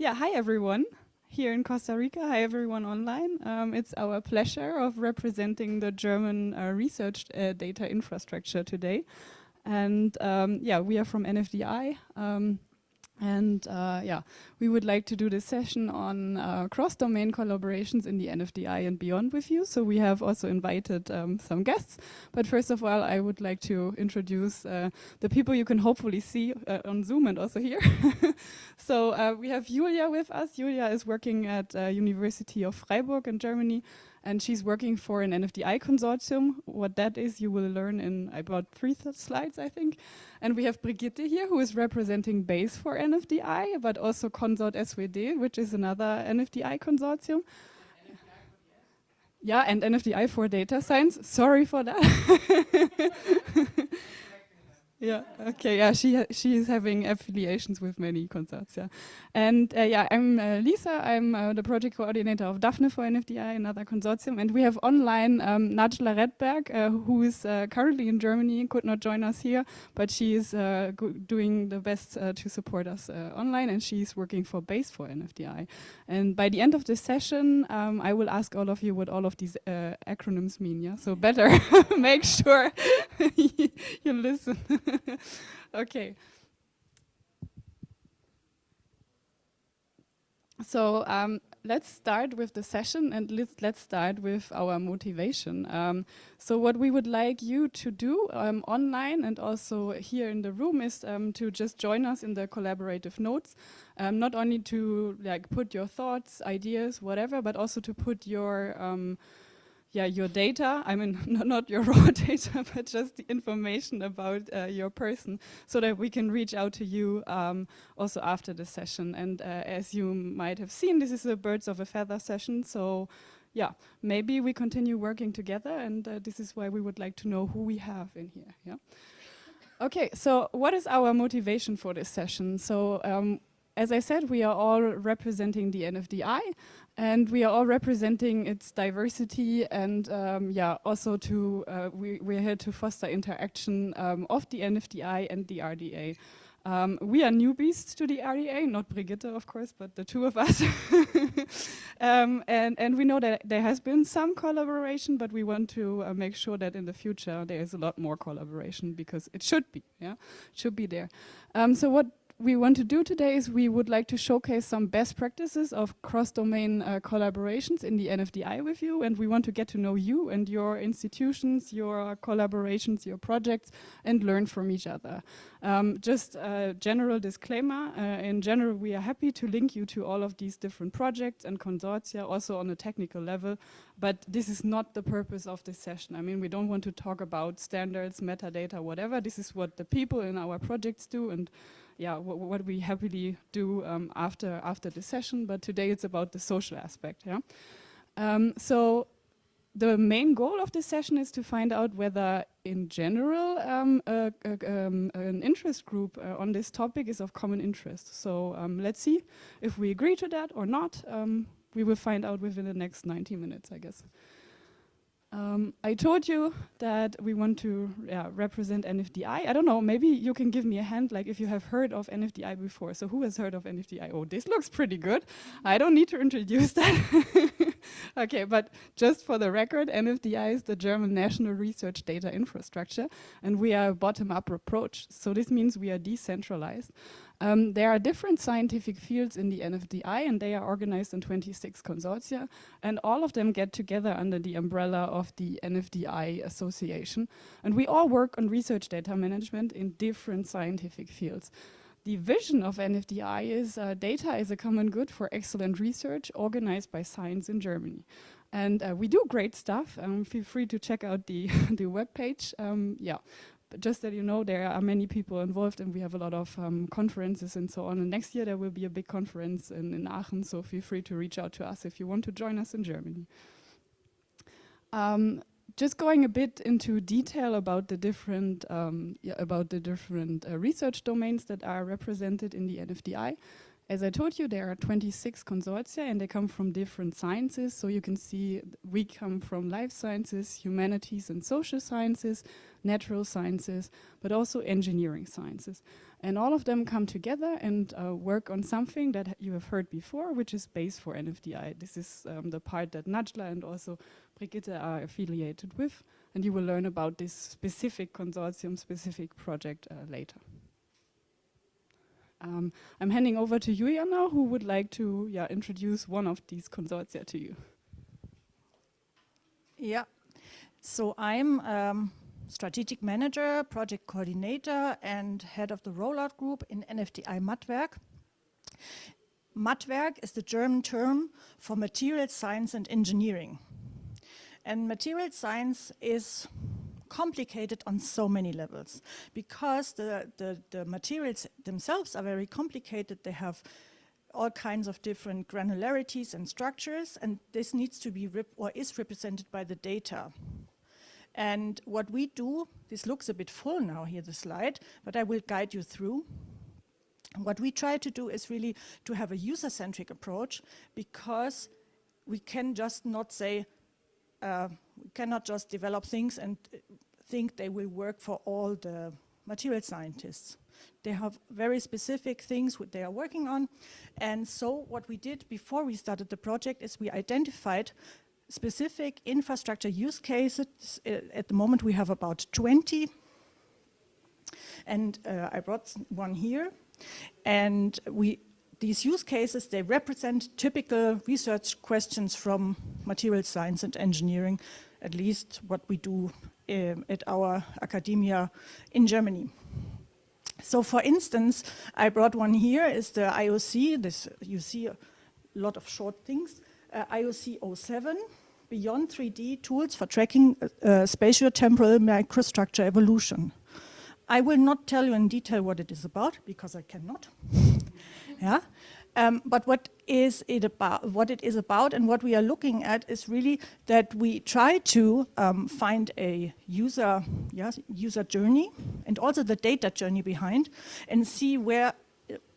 Yeah, hi everyone here in Costa Rica. Hi everyone online. It's our pleasure of representing the German research data infrastructure today. And yeah, we are from NFDI. Yeah, we would like to do this session on cross-domain collaborations in the NFDI and beyond with you. So we have also invited some guests. But first of all, I would like to introduce the people you can hopefully see on Zoom and also here. So we have Julia with us. Julia is working at University of Freiburg in Germany. And she's working for an NFDI consortium. What that is, you will learn in about 3 slides, I think. And we have Brigitte here, who is representing BASE for NFDI, but also Consort SWD, which is another NFDI consortium. Yeah, and NFDI for data science. Sorry for that. Yeah. Okay. Yeah. She is having affiliations with many consorts. Yeah. And yeah, I'm Lisa. I'm the project coordinator of Daphne for NFDI, another consortium. And we have online Najla Redberg, who is currently in Germany, could not join us here, but she is doing the best to support us online, and she's working for BASE for NFDI. And by the end of this session, I will ask all of you what all of these acronyms mean. Yeah. So better make sure you listen. Okay. So let's start with the session, and let's start with our motivation. So what we would like you to do online and also here in the room is to just join us in the collaborative notes, not only to like put your thoughts, ideas, whatever, but also to put your your data, I mean, not your raw data, but just the information about your person, so that we can reach out to you also after the session. And as you might have seen, this is a birds of a feather session, so yeah, maybe we continue working together, and this is why we would like to know who we have in here. Yeah. Okay, so what is our motivation for this session? So as I said, we are all representing the NFDI, and we are all representing its diversity, and yeah, also to we're here to foster interaction of the NFDI and the RDA. We are newbies to the RDA, not Brigitte, of course, but the two of us. And we know that there has been some collaboration, but we want to make sure that in the future there is a lot more collaboration, because it should be, yeah, it should be there. So what we want to do today is we would like to showcase some best practices of cross-domain collaborations in the NFDI with you, and we want to get to know you and your institutions, your collaborations, your projects, and learn from each other. Just a general disclaimer, in general we are happy to link you to all of these different projects and consortia, also on a technical level, but this is not the purpose of this session. I mean, we don't want to talk about standards, metadata, whatever. This is what the people in our projects do, and yeah, what we happily do after the session, but today it's about the social aspect. Yeah. So the main goal of this session is to find out whether, in general, an interest group on this topic is of common interest. So let's see if we agree to that or not. We will find out within the next 90 minutes, I guess. I told you that we want to represent NFDI. I don't know, maybe you can give me a hand, like if you have heard of NFDI before. So who has heard of NFDI? Oh, this looks pretty good. I don't need to introduce that. Okay, but just for the record, NFDI is the German National Research Data Infrastructure, and we are a bottom-up approach. So this means we are decentralized. There are different scientific fields in the NFDI, and they are organized in 26 consortia, and all of them get together under the umbrella of the NFDI Association. And we all work on research data management in different scientific fields. The vision of NFDI is data is a common good for excellent research organized by science in Germany. And we do great stuff. Feel free to check out the, the webpage. Yeah. But just that you know, there are many people involved, and we have a lot of conferences and so on. And next year there will be a big conference in Aachen, so feel free to reach out to us if you want to join us in Germany. Just going a bit into detail about the different research domains that are represented in the NFDI. As I told you, there are 26 consortia, and they come from different sciences. So you can see we come from life sciences, humanities and social sciences, natural sciences, but also engineering sciences. And all of them come together and work on something that you have heard before, which is base for NFDI. This is the part that Najla and also Brigitte are affiliated with. And you will learn about this specific consortium, specific project later. I'm handing over to Julia now, who would like to introduce one of these consortia to you. Yeah, so I'm strategic manager, project coordinator, and head of the rollout group in NFDI Mattwerk. Mattwerk is the German term for material science and engineering. And material science is complicated on so many levels because the materials themselves are very complicated. They have all kinds of different granularities and structures, and this needs to be is represented by the data. And what we do, this looks a bit full now here, the slide, but I will guide you through. What we try to do is really to have a user-centric approach, because we can just not say, we cannot just develop things and think they will work for all the material scientists. They have very specific things what they are working on. And so what we did before we started the project is we identified specific infrastructure use cases. At the moment we have about 20. And I brought one here. And these use cases, they represent typical research questions from material science and engineering, at least what we do at our academia in Germany. So for instance, I brought one here, is the IOC, this you see a lot of short things, IOC 07, Beyond 3D Tools for Tracking Spatiotemporal Microstructure Evolution. I will not tell you in detail what it is about, because I cannot. Yeah. But what it is about and what we are looking at is really that we try to find a user journey and also the data journey behind, and see where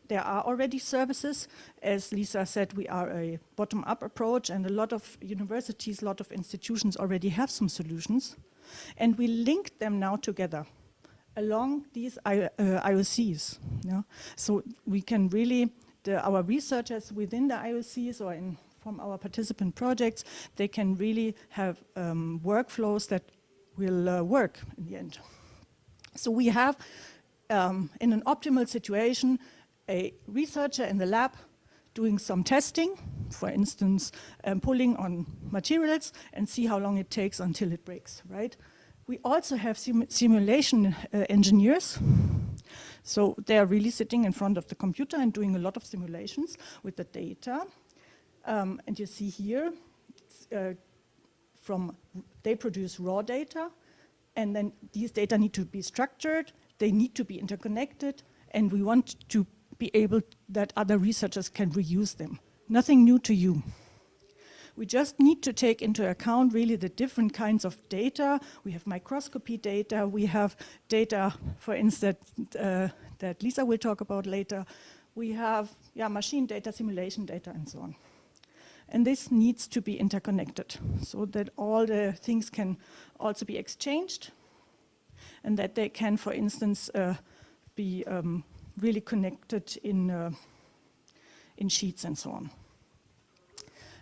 there are already services. As Lisa said, we are a bottom-up approach, and a lot of universities, a lot of institutions already have some solutions. And we link them now together along these IOCs. Yeah? So we can really, our researchers within the IOCs or from our participant projects, they can really have workflows that will work in the end. So we have, in an optimal situation, a researcher in the lab doing some testing, for instance, pulling on materials and see how long it takes until it breaks, right? We also have simulation engineers. So they are really sitting in front of the computer and doing a lot of simulations with the data. And you see here, they produce raw data, and then these data need to be structured, they need to be interconnected, and we want to be able that other researchers can reuse them. Nothing new to you. We just need to take into account really the different kinds of data. We have microscopy data, we have data, for instance, that Lisa will talk about later. We have machine data, simulation data, and so on. And this needs to be interconnected so that all the things can also be exchanged, and that they can, for instance, be really connected in sheets and so on.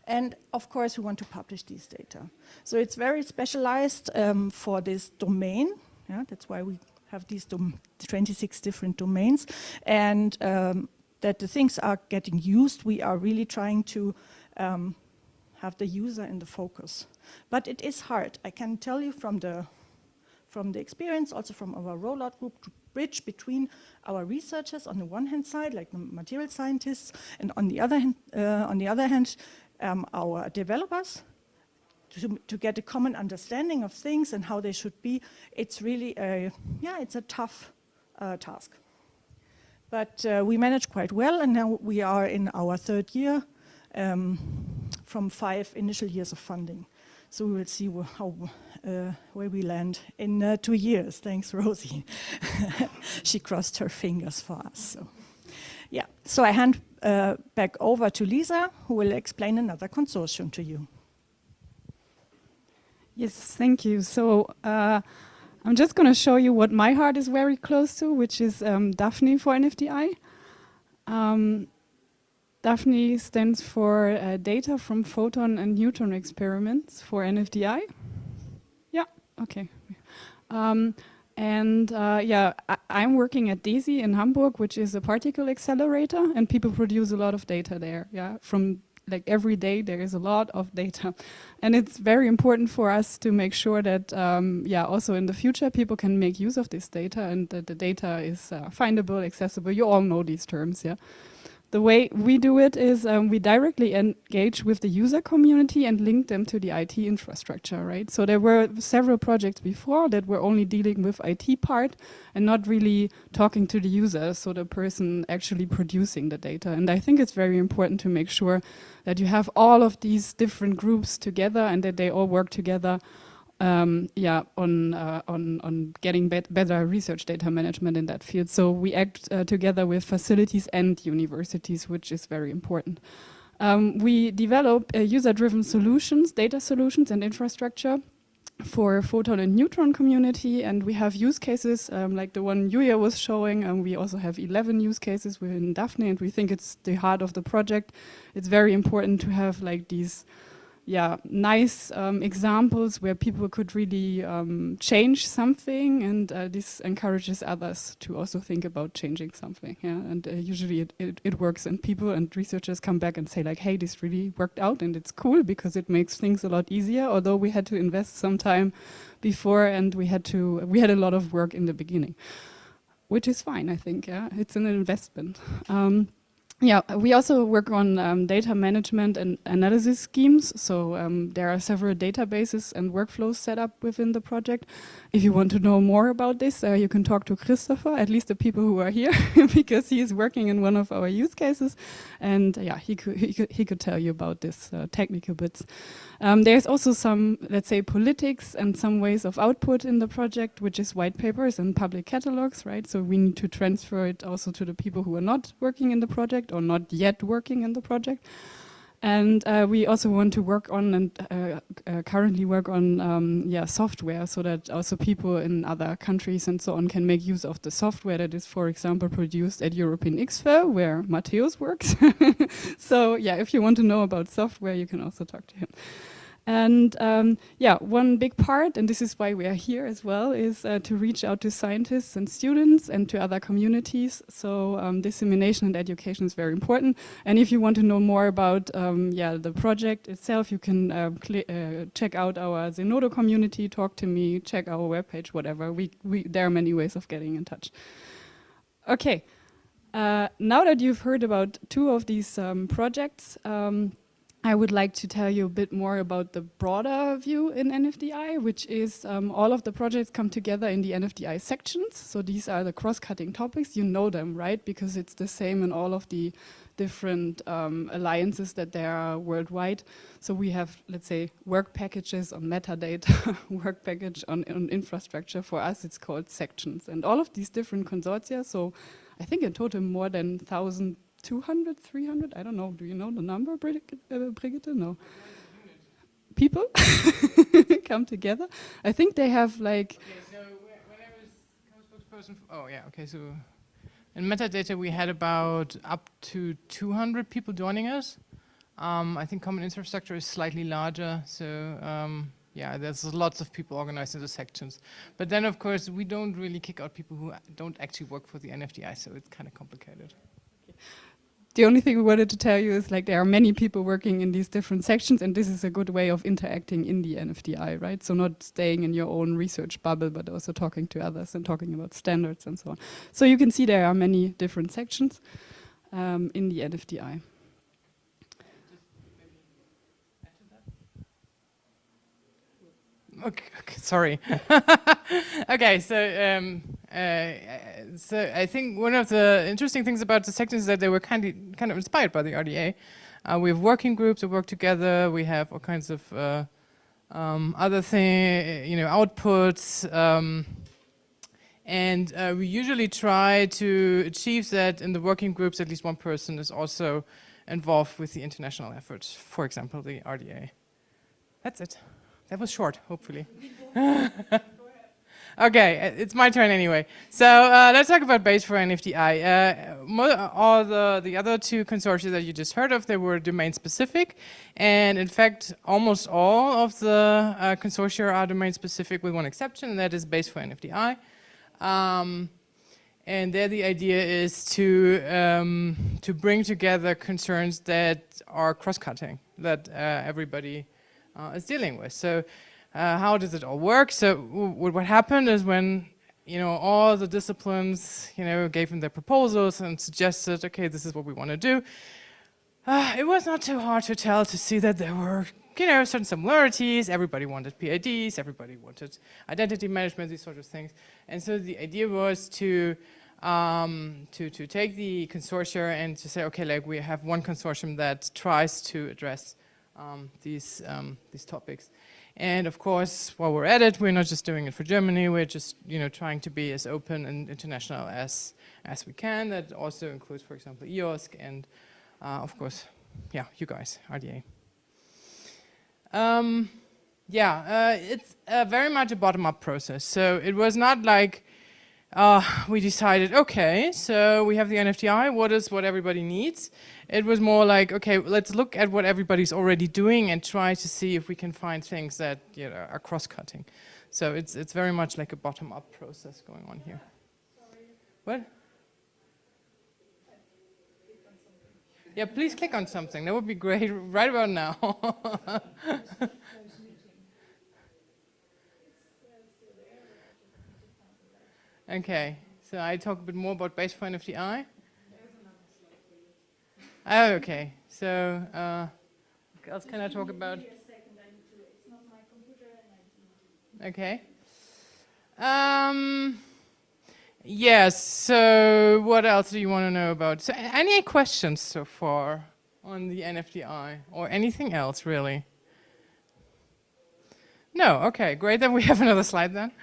And of course, we want to publish these data. So it's very specialized for this domain. Yeah, that's why we have these 26 different domains. And that the things are getting used, we are really trying to have the user in the focus. But it is hard. I can tell you from the experience, also from our rollout group, to bridge between our researchers on the one hand side, like the material scientists, and on the other hand, our developers, to get a common understanding of things and how they should be. It's really it's a tough task. But we managed quite well, and now we are in our third year from 5 initial years of funding. So we will see where we land in 2 years. Thanks, Rosie. She crossed her fingers for us. So. Yeah, so I hand back over to Lisa, who will explain another consortium to you. Yes, thank you. So I'm just going to show you what my heart is very close to, which is Daphne for NFDI. Daphne stands for data from photon and neutron experiments for NFDI. Yeah, okay. I'm working at DESI in Hamburg, which is a particle accelerator, and people produce a lot of data there. Yeah, from like every day there is a lot of data, and it's very important for us to make sure that also in the future people can make use of this data and that the data is findable, accessible. You all know these terms, yeah. The way we do it is we directly engage with the user community and link them to the IT infrastructure, right? So there were several projects before that were only dealing with IT part and not really talking to the user, so the person actually producing the data. And I think it's very important to make sure that you have all of these different groups together and that they all work together on getting better research data management in that field. So we act together with facilities and universities, which is very important. We develop user-driven solutions, data solutions and infrastructure for photon and neutron community, and we have use cases like the one Yuya was showing, and we also have 11 use cases within Daphne, and we think it's the heart of the project. It's very important to have like these nice examples where people could really change something, and this encourages others to also think about changing something. Yeah, and usually it works, and people and researchers come back and say like, hey, this really worked out, and it's cool because it makes things a lot easier. Although we had to invest some time before, and we had a lot of work in the beginning, which is fine, I think. Yeah, it's an investment. We also work on data management and analysis schemes. So there are several databases and workflows set up within the project. If you want to know more about this, you can talk to Christopher, at least the people who are here, because he is working in one of our use cases. And he could tell you about this technical bits. There's also some, let's say, politics and some ways of output in the project, which is white papers and public catalogs, right? So we need to transfer it also to the people who are not working in the project or not yet working in the project. And we also want to work on and currently work on software, so that also people in other countries and so on can make use of the software that is, for example, produced at European XFAIR, where Matthäus works. So if you want to know about software, you can also talk to him. And one big part, and this is why we are here as well, is to reach out to scientists and students and to other communities. So dissemination and education is very important. And if you want to know more about the project itself, you can check out our Zenodo community, talk to me, check our webpage, whatever. There are many ways of getting in touch. Okay, now that you've heard about two of these projects, I would like to tell you a bit more about the broader view in NFDI, which is all of the projects come together in the NFDI sections. So these are the cross-cutting topics. You know them, right? Because it's the same in all of the different alliances that there are worldwide. So we have, let's say, work packages on metadata, work package on infrastructure. For us, it's called sections. And all of these different consortia, so I think in total more than 1,200, 300, I don't know. Do you know the number, Brigitte? No. People come together. I think they have like... Okay, so when I was co-spokesperson... Oh, yeah, okay, so... In metadata, we had about up to 200 people joining us. I think common infrastructure is slightly larger, so there's lots of people organized into sections. But then, of course, we don't really kick out people who don't actually work for the NFDI, so it's kind of complicated. The only thing we wanted to tell you is like there are many people working in these different sections, and this is a good way of interacting in the NFDI, right? So not staying in your own research bubble, but also talking to others and talking about standards and so on. So you can see there are many different sections in the NFDI. Okay, sorry. Okay, so I think one of the interesting things about the sections is that they were kind of inspired by the RDA. We have working groups that work together. We have all kinds of other things, outputs, and we usually try to achieve that in the working groups. At least one person is also involved with the international efforts. For example, the RDA. That's it. That was short, hopefully. Okay, it's my turn anyway. So let's talk about base for NFDI. All the other two consortia that you just heard of, they were domain specific. And in fact, almost all of the consortia are domain specific with one exception, and that is base for NFDI. And there the idea is to bring together concerns that are cross-cutting, that everybody is dealing with. So how does it all work? So what happened is when all the disciplines gave them their proposals and suggested, okay, this is what we want to do. It was not too hard to see that there were certain similarities. Everybody wanted PIDs, everybody wanted identity management, these sort of things. And so the idea was to take the consortia and to say, okay, like we have one consortium that tries to address these topics. And of course, while we're at it, we're not just doing it for Germany. We're just trying to be as open and international as we can. That also includes, for example, EOSC and of course, yeah, you guys, RDA. It's very much a bottom-up process. So it was not like we decided, okay, so we have the NFDI, what everybody needs. It was more like, okay, let's look at what everybody's already doing and try to see if we can find things that are cross-cutting. So it's very much like a bottom-up process going on here. Sorry. What? Yeah, please click on something. That would be great right about now. Okay, so I talk a bit more about base for NFDI. Oh, okay. So, what else can I talk about? Okay. Yes, so what else do you want to know about? So any questions so far on the NFDI or anything else really? No, okay, great, then we have another slide then.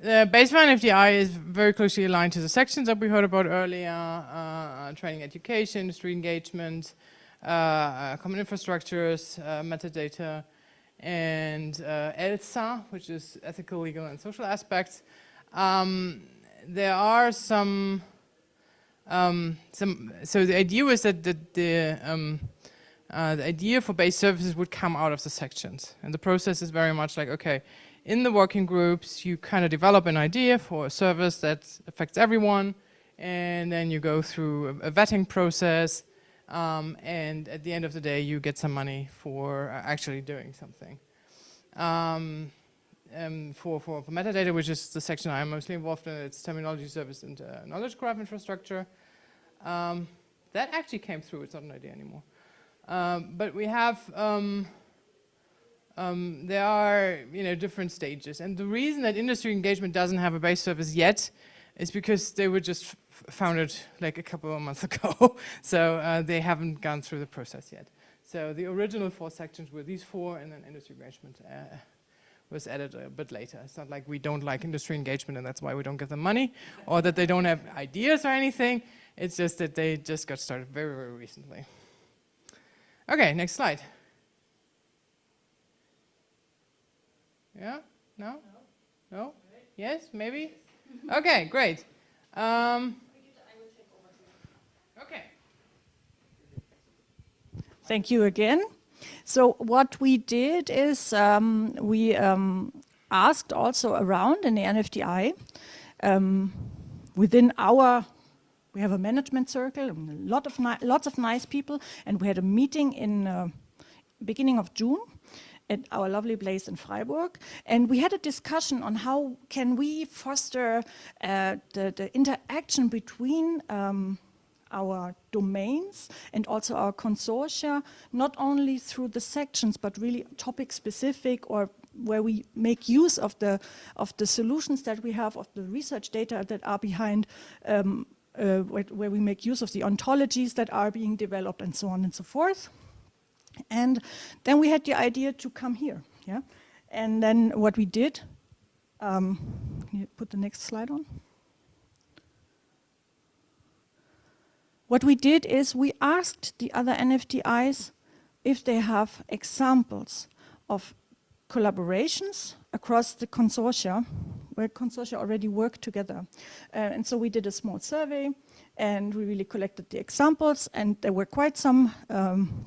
The base for NFDI is very closely aligned to the sections that we heard about earlier, training education, industry engagement, common infrastructures, metadata, and ELSA, which is ethical, legal, and social aspects. There are some so the idea was that the idea for base services would come out of the sections. And the process is very much like, okay, in the working groups, you kind of develop an idea for a service that affects everyone, and then you go through a vetting process, and at the end of the day, you get some money for actually doing something. For metadata, which is the section I'm mostly involved in, it's terminology service and knowledge graph infrastructure. That actually came through, it's not an idea anymore. But we have, there are different stages. And the reason that industry engagement doesn't have a base service yet is because they were just founded like a couple of months ago. So they haven't gone through the process yet. So the original 4 sections were these 4, and then industry engagement was added a bit later. It's not like we don't like industry engagement and that's why we don't give them money, or that they don't have ideas or anything. It's just that they just got started very, very recently. Okay, next slide. Yeah? No? No? Yes? Maybe? Okay, great. Okay. Thank you again. So what we did is we asked also around in the NFDI, within our, we have a management circle, lots of nice people, and we had a meeting in beginning of June at our lovely place in Freiburg, and we had a discussion on how can we foster the interaction between our domains and also our consortia, not only through the sections, but really topic specific, or where we make use of the solutions that we have, of the research data that are behind, where we make use of the ontologies that are being developed, and so on and so forth. And then we had the idea to come here, yeah. And then what we did, can you put the next slide on? What we did is we asked the other NFDIs if they have examples of collaborations across the consortia, where consortia already work together. And so we did a small survey, and we really collected the examples, and there were quite some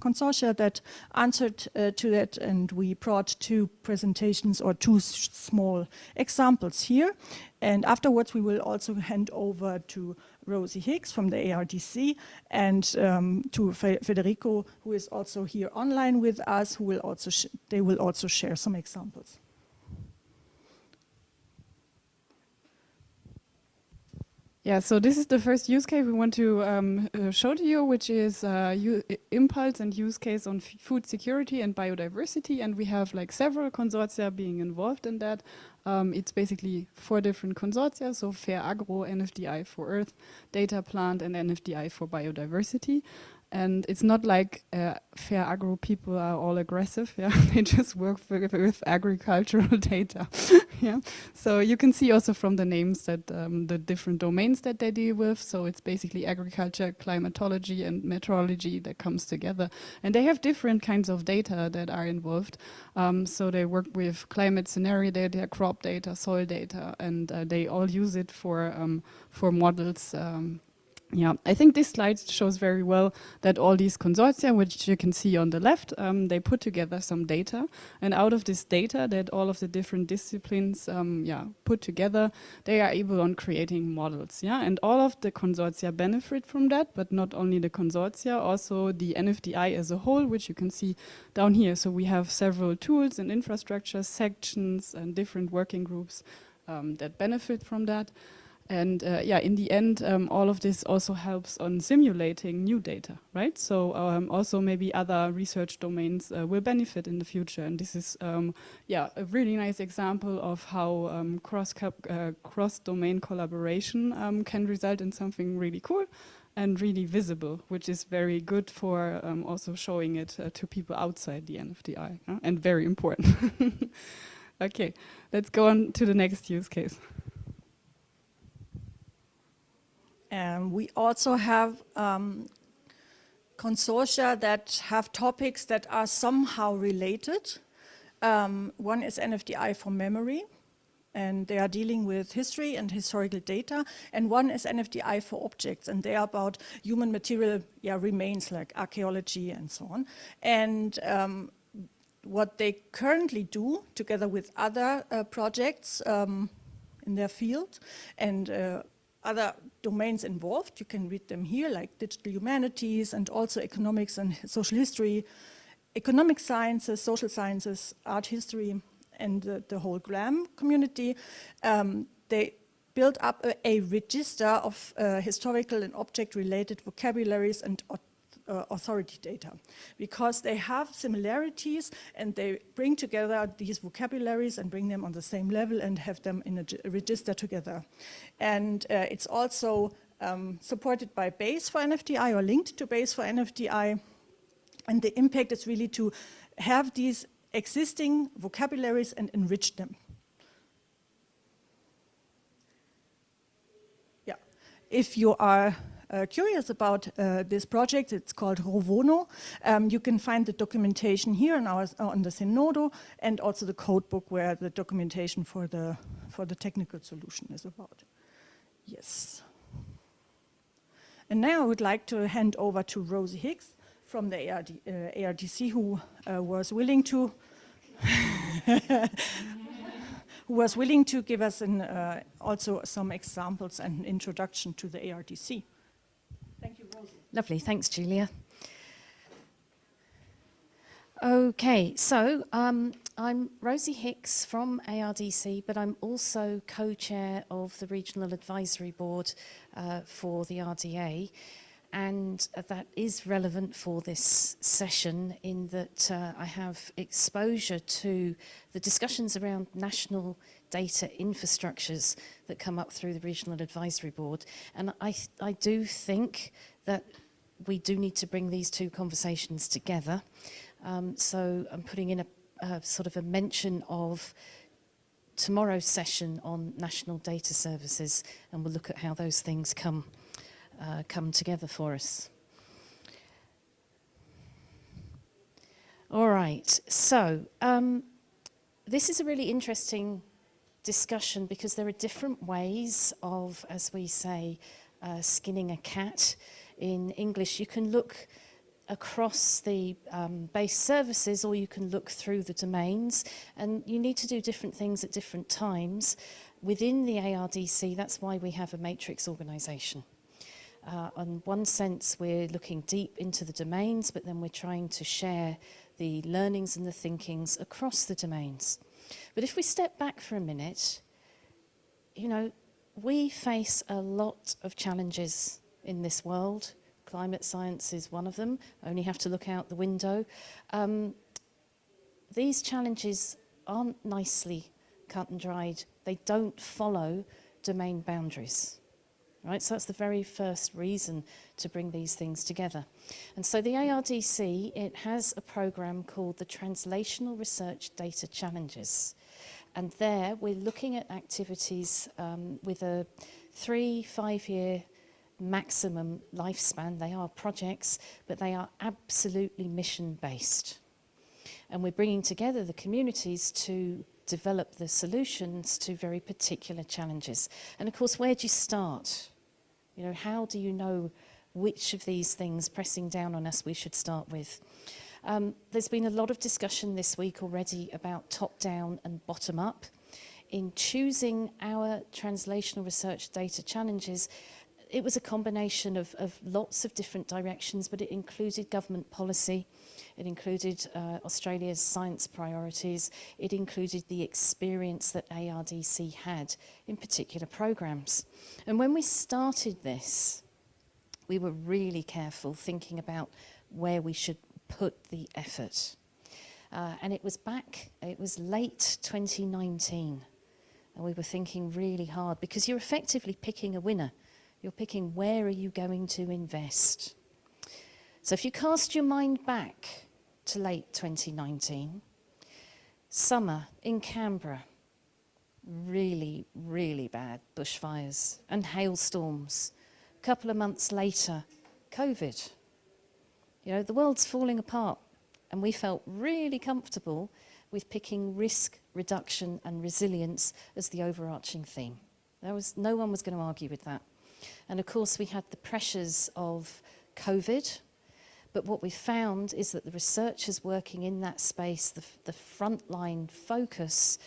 consortia that answered to that, and we brought 2 presentations or 2 small examples here. And afterwards we will also hand over to Rosie Hicks from the ARDC and to Federico, who is also here online with us, who will also they will also share some examples. Yeah, so this is the first use case we want to show to you, which is impulse and use case on food security and biodiversity. And we have like several consortia being involved in that. It's basically 4 different consortia, so Fair Agro, NFDI for Earth, Data Plant, and NFDI for Biodiversity. And it's not like Fair Agro people are all aggressive, yeah. They just work with agricultural data, yeah. So you can see also from the names that the different domains that they deal with. So it's basically agriculture, climatology, and meteorology that comes together. And they have different kinds of data that are involved. So they work with climate scenario data, crop data, soil data, and they all use it for models. Yeah, I think this slide shows very well that all these consortia, which you can see on the left, they put together some data, and out of this data that all of the different disciplines put together, they are able on creating models, yeah, and all of the consortia benefit from that, but not only the consortia, also the NFDI as a whole, which you can see down here. So we have several tools and infrastructure sections and different working groups that benefit from that. And in the end, all of this also helps on simulating new data, right? So also maybe other research domains will benefit in the future. And this is, a really nice example of how cross-domain collaboration can result in something really cool and really visible, which is very good for also showing it to people outside the NFDI, and very important. Okay, let's go on to the next use case. We also have consortia that have topics that are somehow related. One is NFDI for memory, and they are dealing with history and historical data. And one is NFDI for objects, and they are about human material remains like archaeology and so on. And what they currently do together with other projects in their field and other domains involved, you can read them here, like digital humanities and also economics and social history, economic sciences, social sciences, art history, and the whole GLAM community. They built up a register of historical and object-related vocabularies and authority data, because they have similarities and they bring together these vocabularies and bring them on the same level and have them in a register together. And it's also supported by BASE for NFDI or linked to BASE for NFDI. And the impact is really to have these existing vocabularies and enrich them. Yeah, if you are curious about this project, it's called Rovono. You can find the documentation here on the Zenodo, and also the code book where the documentation for the technical solution is about. Yes. And now I would like to hand over to Rosie Hicks from the ARDC, who was willing to who was willing to give us also some examples and introduction to the ARDC. Thank you, Rosie. Lovely, thanks, Julia. Okay, so I'm Rosie Hicks from ARDC, but I'm also co-chair of the Regional Advisory Board for the RDA. And that is relevant for this session in that I have exposure to the discussions around national data infrastructures that come up through the Regional Advisory Board. And I do think that we do need to bring these two conversations together. So I'm putting in a sort of a mention of tomorrow's session on national data services, and we'll look at how those things come together for us. All right, so this is a really interesting discussion because there are different ways of, as we say, skinning a cat. In English, you can look across the base services or you can look through the domains, and you need to do different things at different times. Within the ARDC, that's why we have a matrix organisation. In one sense, we're looking deep into the domains, but then we're trying to share the learnings and the thinkings across the domains. But if we step back for a minute, you know, we face a lot of challenges in this world. Climate science is one of them. Only have to look out the window. These challenges aren't nicely cut and dried. They don't follow domain boundaries. Right, so that's the very first reason to bring these things together. And so the ARDC, it has a program called the Translational Research Data Challenges. And there we're looking at activities with a 3-5 year maximum lifespan. They are projects, but they are absolutely mission-based. And we're bringing together the communities to develop the solutions to very particular challenges. And of course, where do you start? You know, how do you know which of these things pressing down on us we should start with? There's been a lot of discussion this week already about top-down and bottom-up. In choosing our translational research data challenges, it was a combination of lots of different directions, but it included government policy, it included Australia's science priorities, it included the experience that ARDC had in particular programs. And when we started this, we were really careful thinking about where we should put the effort. And it was late 2019, and we were thinking really hard, because you're effectively picking a winner. You're picking where are you going to invest. So if you cast your mind back to late 2019, summer in Canberra, really, really bad bushfires and hailstorms. A couple of months later, COVID. You know, the world's falling apart, and we felt really comfortable with picking risk reduction and resilience as the overarching theme. No one was going to argue with that. And of course, we had the pressures of COVID, but what we found is that the researchers working in that space, the frontline focus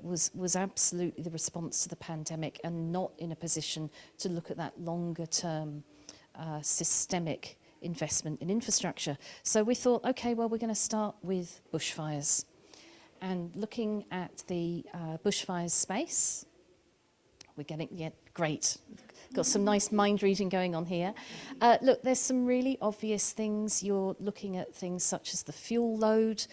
was absolutely the response to the pandemic, and not in a position to look at that longer term systemic investment in infrastructure. So we thought, okay, well, we're going to start with bushfires. And looking at the bushfires space, we're getting, yeah, great. Got some nice mind reading going on here. Look, there's some really obvious things. You're looking at things such as the fuel load,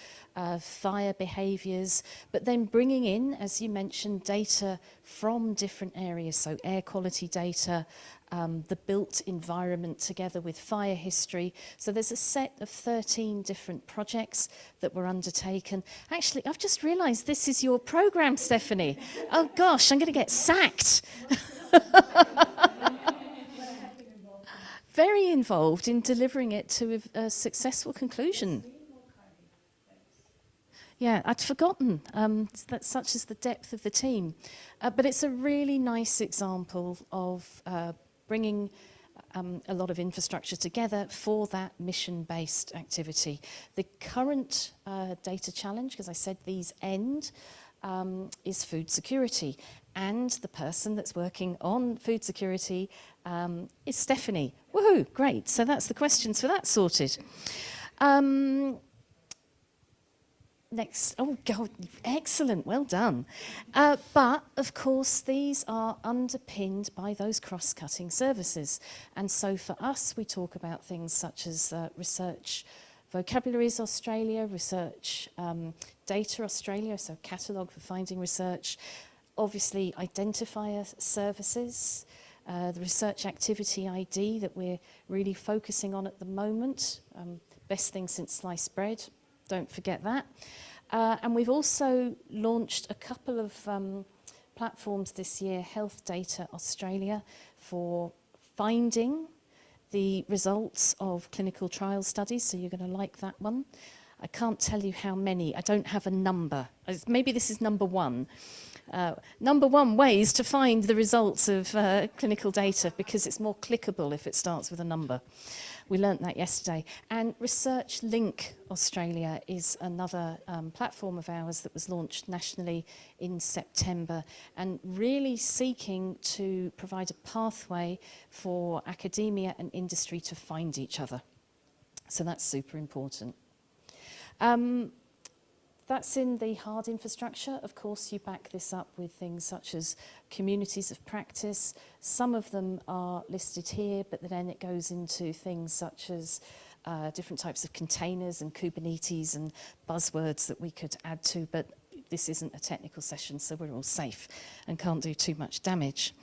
fire behaviours, but then bringing in, as you mentioned, data from different areas, so air quality data, the built environment together with fire history. So there's a set of 13 different projects that were undertaken. Actually, I've just realised this is your programme, Stephanie. Oh gosh, I'm going to get sacked. Very involved in delivering it to a successful conclusion. Yeah, I'd forgotten that such is the depth of the team. But it's a really nice example of bringing a lot of infrastructure together for that mission-based activity. The current data challenge, because I said these end, is food security. And the person that's working on food security is Stephanie. Woohoo, great. So that's the questions for that sorted. Next, oh God, excellent, well done. But of course, these are underpinned by those cross-cutting services. And so for us, we talk about things such as research vocabularies Australia, research data Australia, so catalogue for finding research, obviously identifier services, the research activity ID that we're really focusing on at the moment, best thing since sliced bread, don't forget that. And we've also launched a couple of platforms this year, Health Data Australia, for finding the results of clinical trial studies, so you're going to like that one. I can't tell you how many. I don't have a number. Maybe this is number one. Number one ways to find the results of clinical data, because it's more clickable if it starts with a number. We learnt that yesterday. And Research Link Australia is another platform of ours that was launched nationally in September, and really seeking to provide a pathway for academia and industry to find each other. So that's super important. That's in the hard infrastructure. Of course, you back this up with things such as communities of practice. Some of them are listed here, but then it goes into things such as different types of containers and Kubernetes and buzzwords that we could add to, but this isn't a technical session, so we're all safe and can't do too much damage.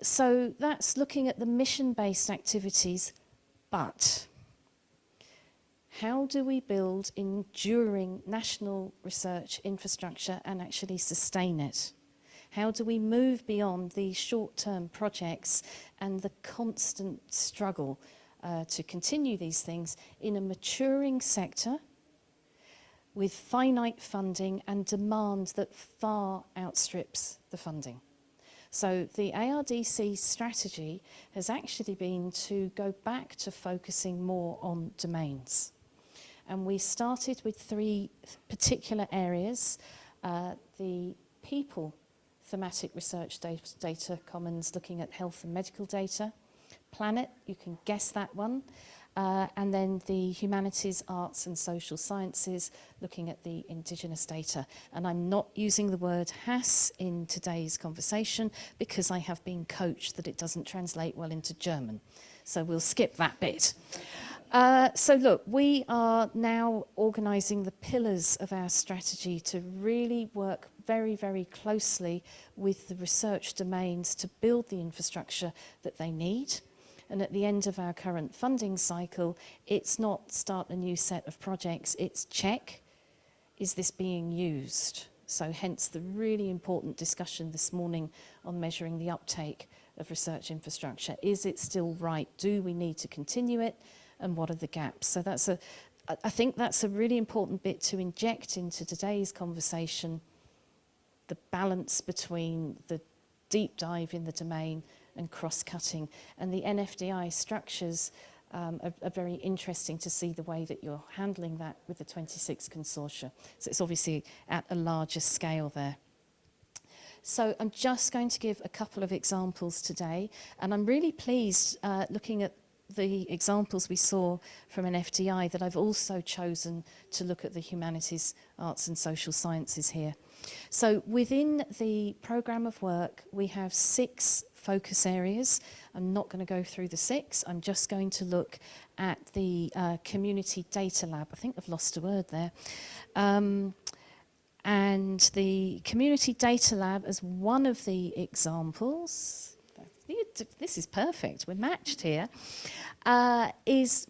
So that's looking at the mission-based activities, but how do we build enduring national research infrastructure and actually sustain it? How do we move beyond the short-term projects and the constant struggle to continue these things in a maturing sector with finite funding and demand that far outstrips the funding? So the ARDC strategy has actually been to go back to focusing more on domains. And we started with 3 particular areas. The people thematic research data commons, looking at health and medical data. Planet, you can guess that one. And then the humanities, arts and social sciences, looking at the indigenous data. And I'm not using the word HAS in today's conversation because I have been coached that it doesn't translate well into German. So we'll skip that bit. So look, we are now organising the pillars of our strategy to really work very, very closely with the research domains to build the infrastructure that they need. And at the end of our current funding cycle, it's not start a new set of projects, it's check, is this being used? So hence the really important discussion this morning on measuring the uptake of research infrastructure. Is it still right? Do we need to continue it? And what are the gaps? So I think that's a really important bit to inject into today's conversation, the balance between the deep dive in the domain and cross-cutting. And the NFDI structures are very interesting to see the way that you're handling that with the 26 consortia. So it's obviously at a larger scale there. So I'm just going to give a couple of examples today, and I'm really pleased looking at the examples we saw from NFDI that I've also chosen to look at the humanities, arts and social sciences here. So within the programme of work, we have 6 focus areas. I'm not going to go through the 6. I'm just going to look at the community data lab. I think I've lost a word there. And the community data lab as one of the examples, this is perfect, we're matched here, is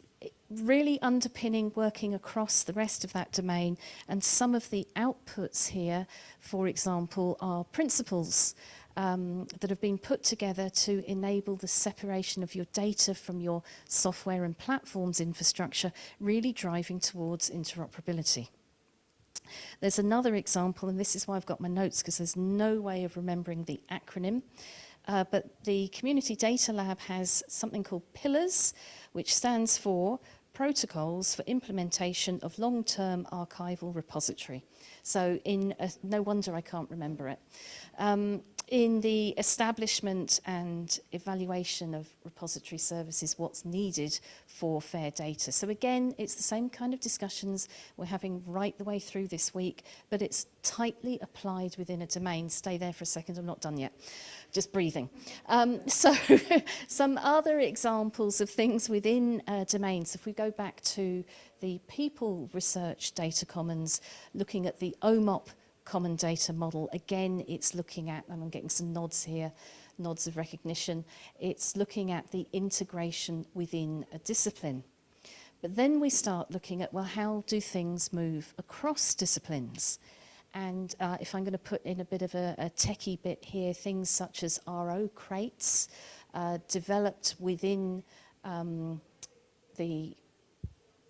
really underpinning working across the rest of that domain. And some of the outputs here, for example, are principles that have been put together to enable the separation of your data from your software and platforms infrastructure, really driving towards interoperability. There's another example, and this is why I've got my notes, because there's no way of remembering the acronym. But the Community Data Lab has something called PILLARS, which stands for Protocols for Implementation of Long-Term Archival Repository. So no wonder I can't remember it. In the establishment and evaluation of repository services, what's needed for fair data. So again, it's the same kind of discussions we're having right the way through this week, but it's tightly applied within a domain. Stay there for a second, I'm not done yet. Just breathing. So some other examples of things within domains. If we go back to the people research data commons, looking at the OMOP common data model, again, it's looking at, and I'm getting some nods here, nods of recognition, it's looking at the integration within a discipline. But then we start looking at, well, how do things move across disciplines? And if I'm going to put in a bit of a techie bit here, things such as RO crates developed within the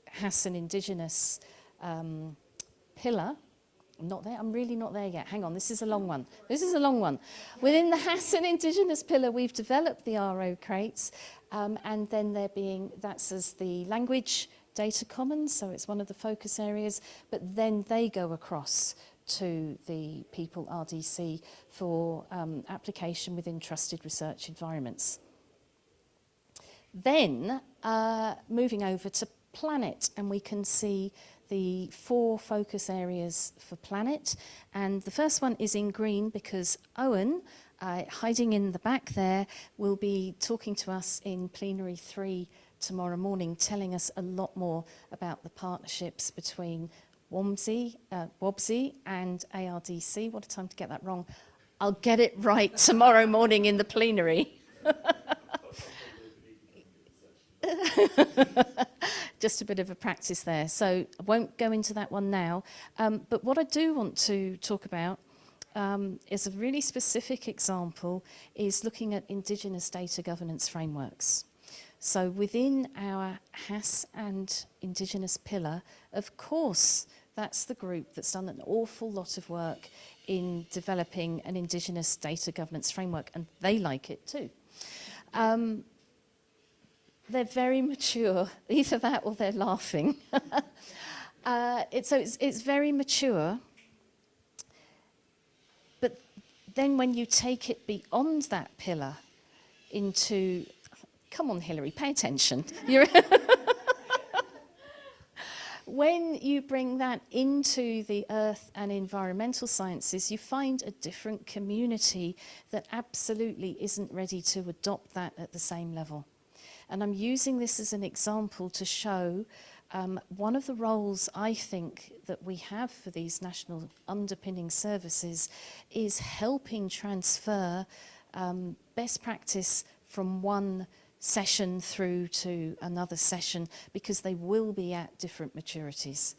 HAS and Indigenous pillar. I'm not there. I'm really not there yet. Hang on. This is a long one. This is a long one. Within the HAS and Indigenous pillar, we've developed the RO crates, and then that's as the language data commons, so it's one of the focus areas, but then they go across to the People RDC for application within trusted research environments. Then, moving over to Planet, and we can see the 4 focus areas for Planet. And the first one is in green because Owen, hiding in the back there, will be talking to us in plenary 3 tomorrow morning, telling us a lot more about the partnerships between WOBSI and ARDC. What a time to get that wrong. I'll get it right tomorrow morning in the plenary. Just a bit of a practice there. So I won't go into that one now. But what I do want to talk about is a really specific example, is looking at Indigenous data governance frameworks. So within our HAS and Indigenous pillar, of course, that's the group that's done an awful lot of work in developing an Indigenous data governance framework, and they like it too. They're very mature, either that or they're laughing. It's very mature, but then when you take it beyond that pillar into, come on Hilary, pay attention. When you bring that into the earth and environmental sciences, you find a different community that absolutely isn't ready to adopt that at the same level. And I'm using this as an example to show one of the roles I think that we have for these national underpinning services is helping transfer best practice from one session through to another session, because they will be at different maturities.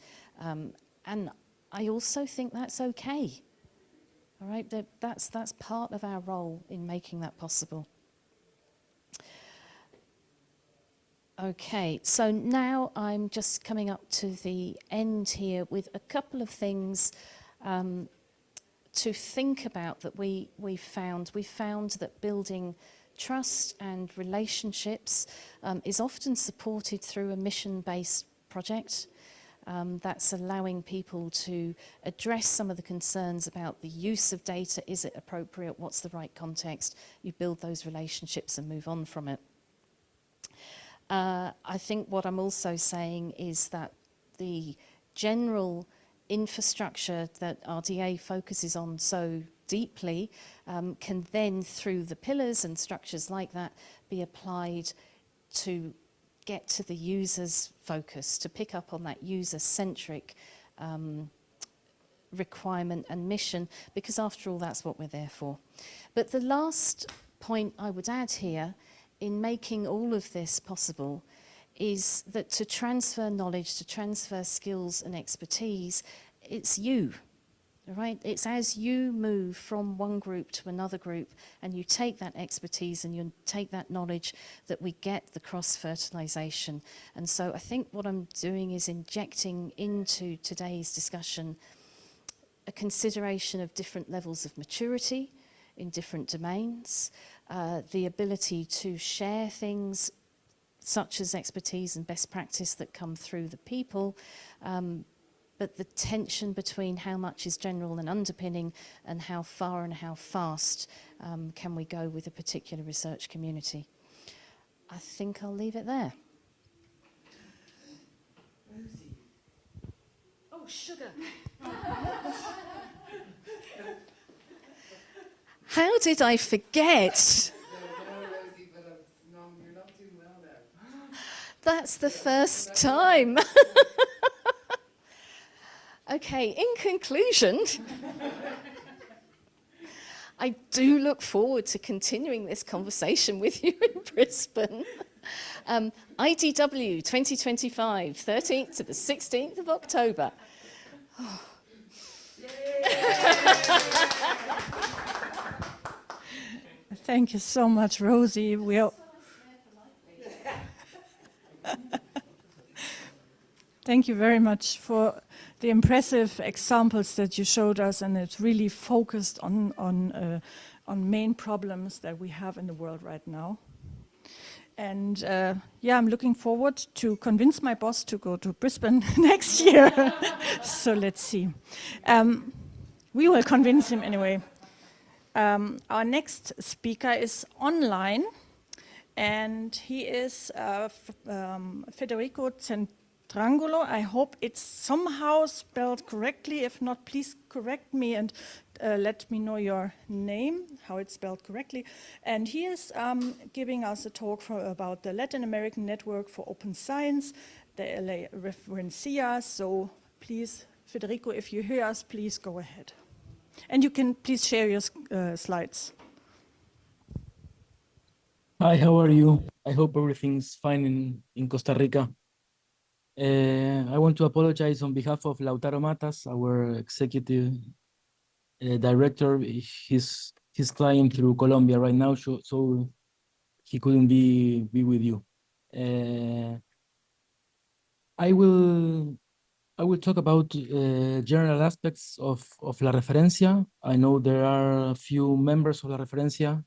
And I also think that's okay. All right, that's part of our role in making that possible. Okay, so now I'm just coming up to the end here with a couple of things to think about that we found. We found that building trust and relationships is often supported through a mission-based project. That's allowing people to address some of the concerns about the use of data. Is it appropriate? What's the right context? You build those relationships and move on from it. I think what I'm also saying is that the general infrastructure that RDA focuses on so deeply can then, through the pillars and structures like that, be applied to get to the user's focus, to pick up on that user-centric requirement and mission, because after all, that's what we're there for. But the last point I would add here in making all of this possible is that to transfer knowledge, to transfer skills and expertise, it's you, right? It's as you move from one group to another group and you take that expertise and you take that knowledge that we get the cross-fertilization. And so I think what I'm doing is injecting into today's discussion a consideration of different levels of maturity in different domains, the ability to share things such as expertise and best practice that come through the people, but the tension between how much is general and underpinning and how far and how fast can we go with a particular research community. I think I'll leave it there. Rosie. Oh, sugar. How did I forget? Rosie, but you're not doing well now. That's the first time. Okay, in conclusion, I do look forward to continuing this conversation with you in Brisbane. IDW 2025, 13th to the 16th of October. Oh. Thank you so much, Rosie. Thank you very much for the impressive examples that you showed us, and it's really focused on main problems that we have in the world right now. And yeah, I'm looking forward to convince my boss to go to Brisbane next year. So let's see. We will convince him anyway. Our next speaker is online, and he is Federico Centrangolo. I hope it's somehow spelled correctly. If not, please correct me and let me know your name, how it's spelled correctly. And he is giving us a talk about the Latin American Network for Open Science, the LA Referencia. So please, Federico, if you hear us, please go ahead. And you can please share your slides. Hi, how are you? I hope everything's fine in Costa Rica. I want to apologize on behalf of Lautaro Matas, our executive director. He's flying through Colombia right now, so he couldn't be with you. I will talk about general aspects of La Referencia. I know there are a few members of La Referencia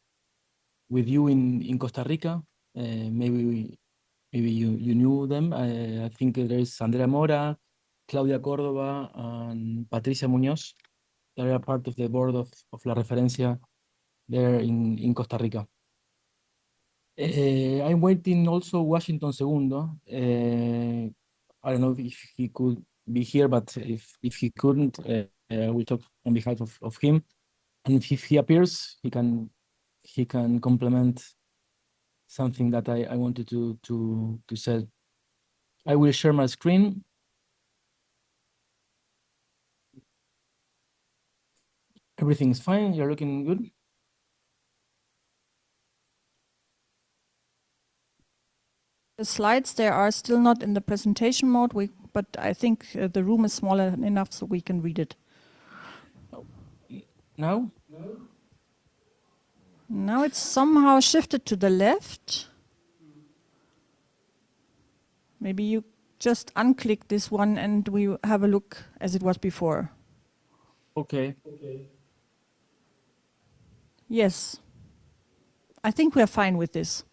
with you in Costa Rica. Maybe you knew them. I think there is Andrea Mora, Claudia Córdoba, and Patricia Muñoz. They are part of the board of La Referencia there in Costa Rica. I'm waiting also Washington Segundo. I don't know if he could be here, but if he couldn't, we talk on behalf of him. And if he appears, he can complement something that I wanted to say. I will share my screen. Everything's fine. You're looking good. The slides, they are still not in the presentation mode, but I think the room is small enough so we can read it. Now? Now it's somehow shifted to the left. Maybe you just unclick this one and we have a look as it was before. Okay. Yes. I think we are fine with this.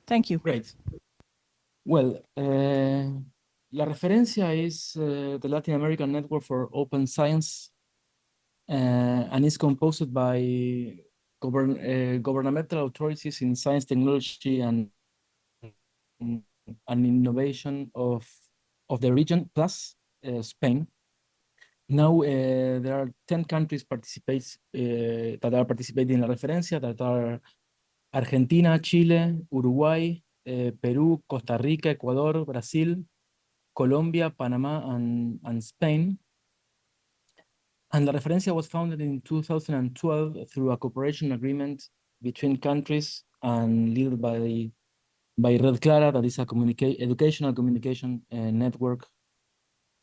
Thank you. Great. Well, La Referencia is the Latin American Network for Open Science, and is composed by governmental authorities in science, technology, and innovation of the region, plus Spain. Now there are 10 countries that are participating in La Referencia, that are Argentina, Chile, Uruguay, Peru, Costa Rica, Ecuador, Brazil, Colombia, Panama, and Spain. And La Referencia was founded in 2012 through a cooperation agreement between countries and led by Red Clara, that is a educational communication network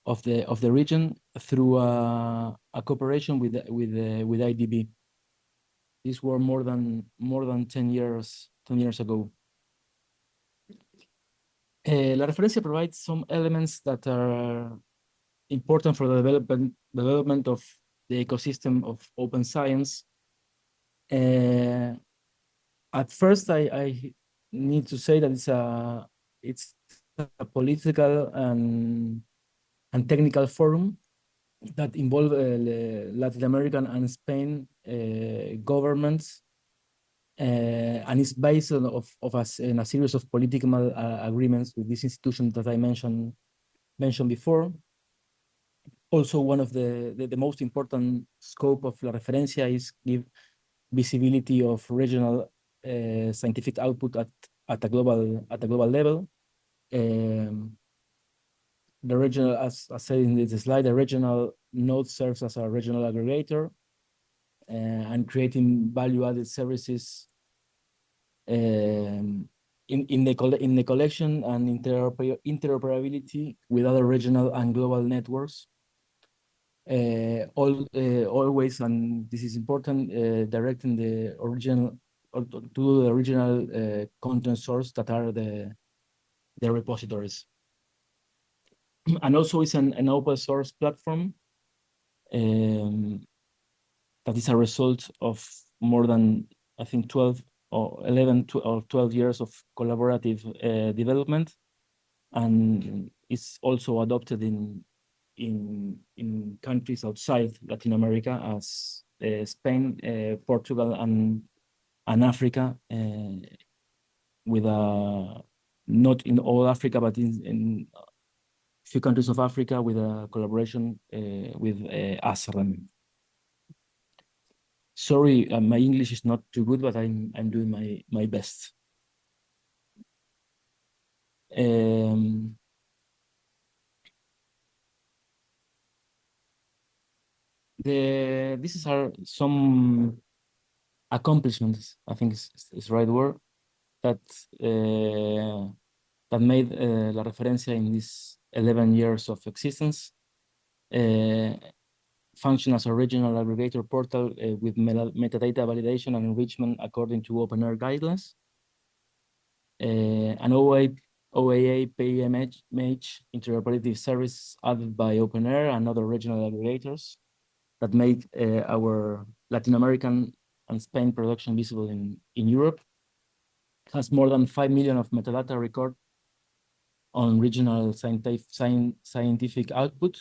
of the region, through a cooperation with IDB. These were more than 10 years ago. La Referencia provides some elements that are important for the development of the ecosystem of open science. At first, I need to say that it's a political and technical forum that involve Latin American and Spain governments, and it's based on a series of political agreements with this institution that I mentioned before. Also, one of the most important scope of La Referencia is give visibility of regional scientific output at a global level. The regional, as I said in the slide, the regional node serves as a regional aggregator and creating value-added services in the collection and interoperability with other regional and global networks. Always, and this is important, directing the original to the original content source that are the repositories. And also it's an open source platform that is a result of more than, I think, 12 or 11 or 12 years of collaborative development, and it's also adopted in countries outside Latin America as Spain, Portugal, and Africa, with not in all Africa, but in few countries of Africa, with a collaboration with ASRAM. Sorry, my English is not too good, but I'm doing my best. These are some accomplishments, I think is the right word, that that made La Referencia in these 11 years of existence function as a regional aggregator portal with metadata validation and enrichment according to OpenAIRE guidelines. An OAA PMH interoperative service added by OpenAIRE and other regional aggregators that made our Latin American and Spain production visible in Europe. It has more than 5 million of metadata record on regional scientific output.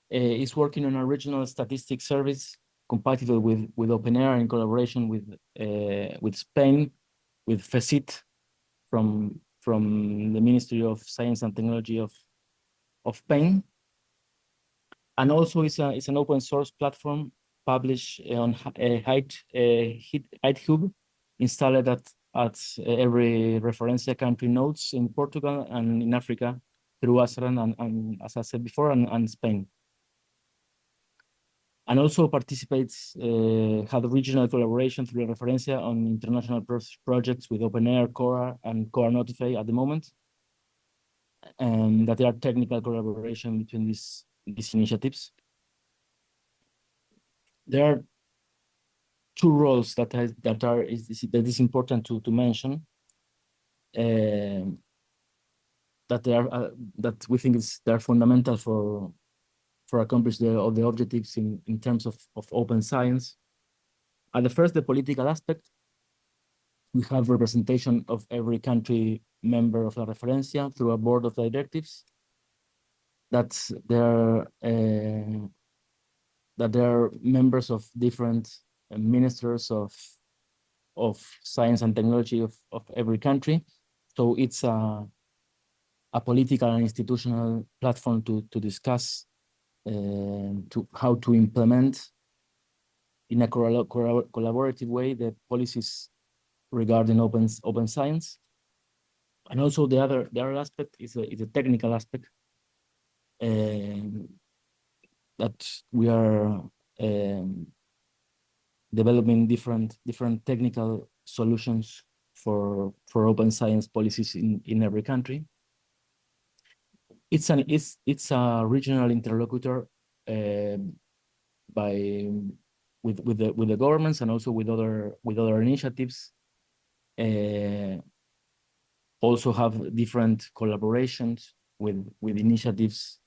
It's working on a regional statistics service compatible with OpenAIRE in collaboration with Spain, with FECIT from the Ministry of Science and Technology of Spain. And also it's an open source platform published on HeightHub, installed at every referencia country nodes in Portugal and in Africa through ASRAN and as I said before, and Spain. And also participates, had regional collaboration through referencia on international projects with OpenAIRE, Cora, and Cora Notify at the moment. And that there are technical collaboration between these initiatives. There are two roles that is important to mention. That we think they're fundamental for accomplish all the objectives in terms of open science. At the first, the political aspect. We have representation of every country member of La Referencia through a board of directives. That they're members of different ministers of science and technology of every country. So it's a political and institutional platform to discuss how to implement in a collaborative way the policies regarding open science. And also the other aspect is a technical aspect that we are developing different technical solutions for open science policies in every country. It's a regional interlocutor with the governments and also with other initiatives. Also have different collaborations with initiatives,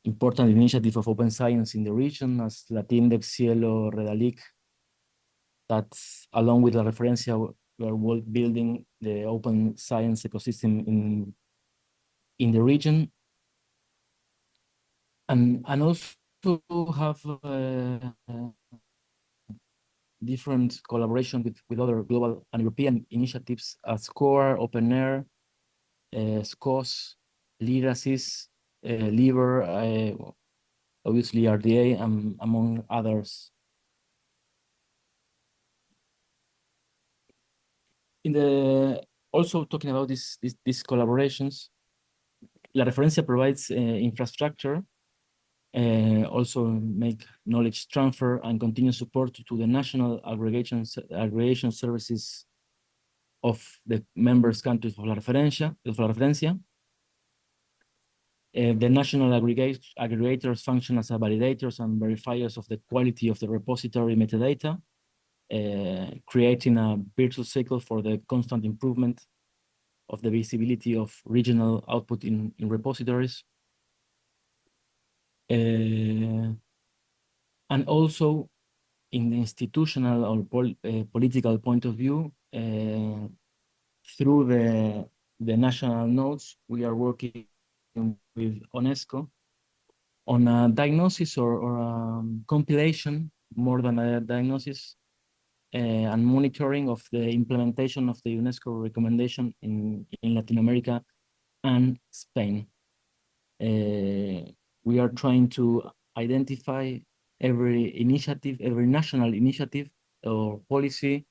important initiative of open science in the region, as Latindex, Cielo, Redalic, that along with La Referencia, we are building the open science ecosystem in the region. And also have different collaboration with other global and European initiatives as CORE, OpenAIRE, SCOS, LIRASIS, LIBER, obviously RDA, among others. Also talking about these collaborations, La Referencia provides infrastructure, also make knowledge transfer and continue support to the national aggregation services of the members countries of La Referencia. The national aggregators function as validators and verifiers of the quality of the repository metadata, creating a virtual cycle for the constant improvement of the visibility of regional output in repositories. And also in the institutional or political point of view, through the national nodes, we are working with UNESCO on a diagnosis or a compilation, more than a diagnosis, and monitoring of the implementation of the UNESCO recommendation in Latin America and Spain. We are trying to identify every initiative, every national initiative or policy,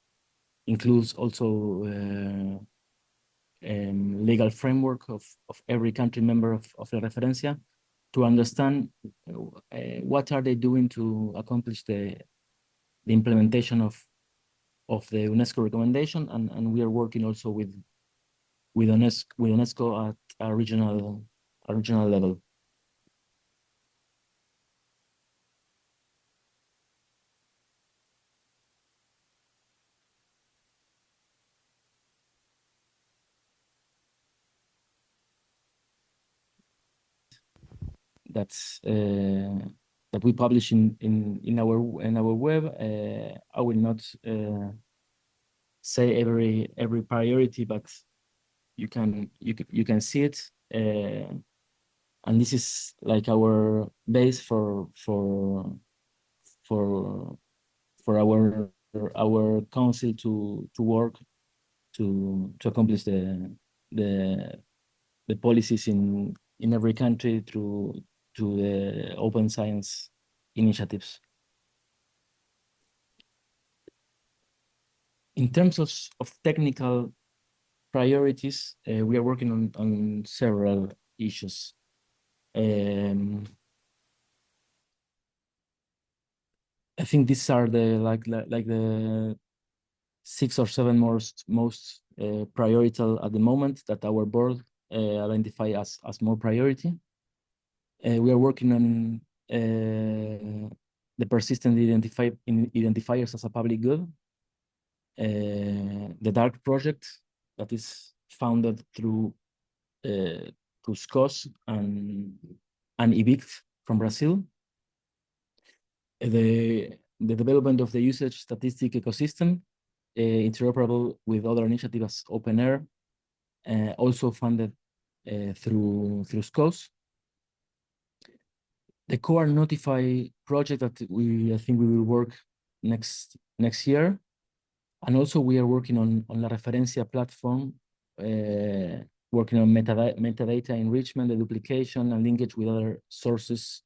includes also legal framework of every country member of the referencia, to understand what are they doing to accomplish the implementation of the UNESCO recommendation, and we are working also with UNESCO at a regional level. That's that we publish in our web. I will not say every priority, but you can see it, and this is like our base for our council to work to accomplish the policies in every country through the open science initiatives. In terms of technical priorities, we are working on several issues. I think these are the 6 or 7 most priority at the moment that our board identify as more priority. We are working on the persistent identifiers as a public good. The DARK project that is founded through SCOS and EVICT from Brazil. The development of the usage statistic ecosystem, interoperable with other initiatives, OpenAir, also funded through SCOS. The Core Notify project that I think we will work next year. And also we are working on La Referencia platform, working on metadata enrichment, the duplication and linkage with other sources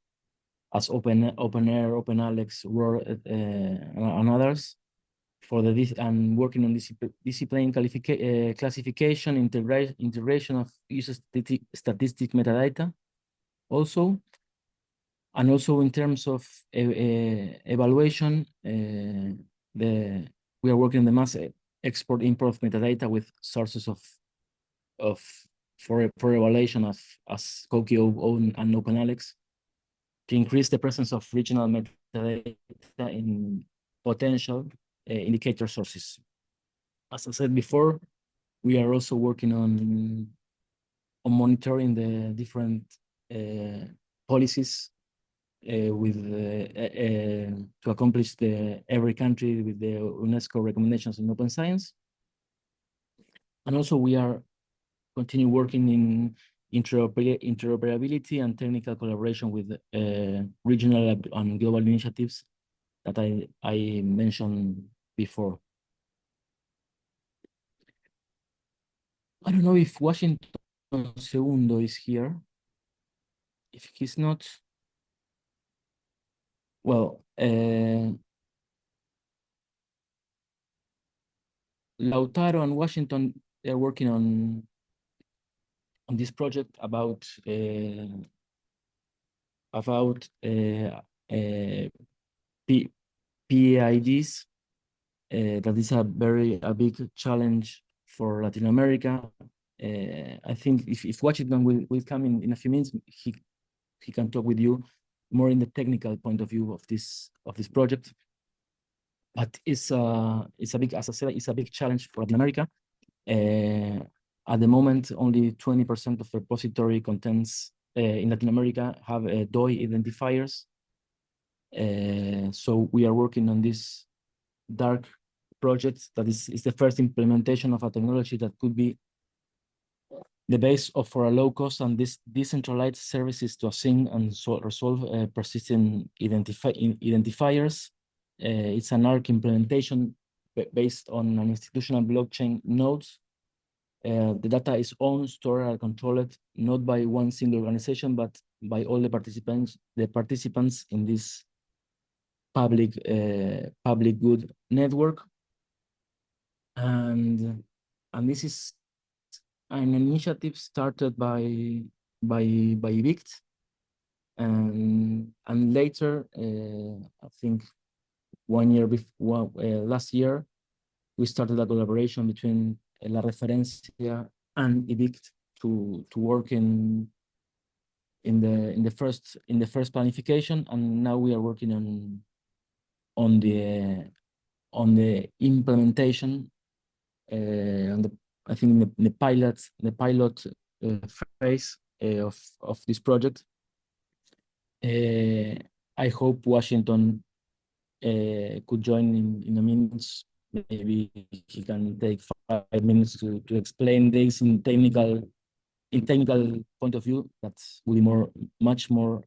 as OpenAir, OpenAlex, ROR, and others. And working on discipline classification, integration of user statistic metadata also. And also in terms of evaluation, we are working on the mass export import metadata with sources for evaluation as Koki and OpenAlex, to increase the presence of regional metadata in potential indicator sources. As I said before, we are also working on monitoring the different policies to accomplish every country with the UNESCO recommendations in open science. And also we are continue working in interoperability and technical collaboration with regional and global initiatives that I mentioned before. I don't know if Washington Segundo is here. If he's not, well, Lautaro and Washington, they're working on this project about PAIDs. That is a big challenge for Latin America. I think if Washington will come in a few minutes, he can talk with you more in the technical point of view of this project. But it's a big, as I said, it's a big challenge for Latin America. At the moment, only 20% of repository contents in Latin America have DOI identifiers. So we are working on this dark project that is the first implementation of a technology that could be the base for a low cost and this decentralized services to assign and resolve persistent identifiers. It's an ARC implementation based on an institutional blockchain nodes. The data is owned, stored, and controlled not by one single organization, but by all the participants in this public good network. And this is an initiative started by Vict, and later, I think 1 year before, last year, we started a collaboration between La Referencia and Vict to work in the first planification, and now we are working on the implementation, I think in the pilot phase of this project. I hope Washington could join in a minute. Maybe he can take 5 minutes to explain this in technical point of view. That will be much more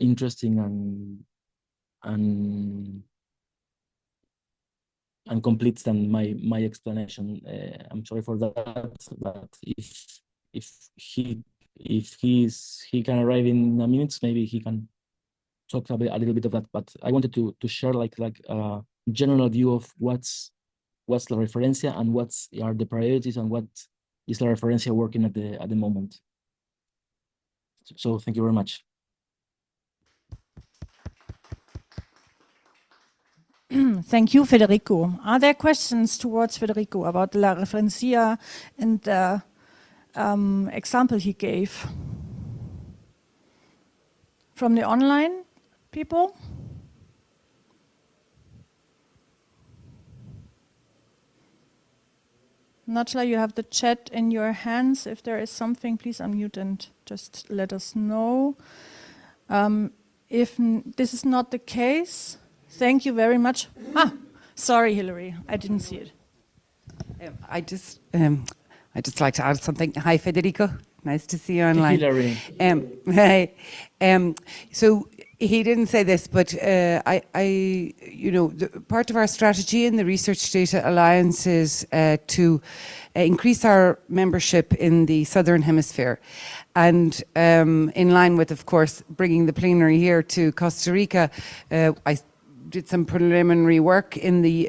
interesting and complete than my explanation. I'm sorry for that, but if he can arrive in a minute, maybe he can talk a little bit of that. But I wanted to share like a general view of what's La Referencia and what are the priorities and what is La Referencia working at the moment. So thank you very much. Thank you, Federico. Are there questions towards Federico about La Referencia and the example he gave? From the online people? Najla, you have the chat in your hands. If there is something, please unmute and just let us know. If this is not the case, thank you very much. Sorry, Hilary, I didn't see it. I just like to add something. Hi, Federico. Nice to see you online. Hilary. Hey. So he didn't say this, but part of our strategy in the Research Data Alliance is to increase our membership in the Southern Hemisphere. And in line with, of course, bringing the plenary here to Costa Rica, I did some preliminary work in the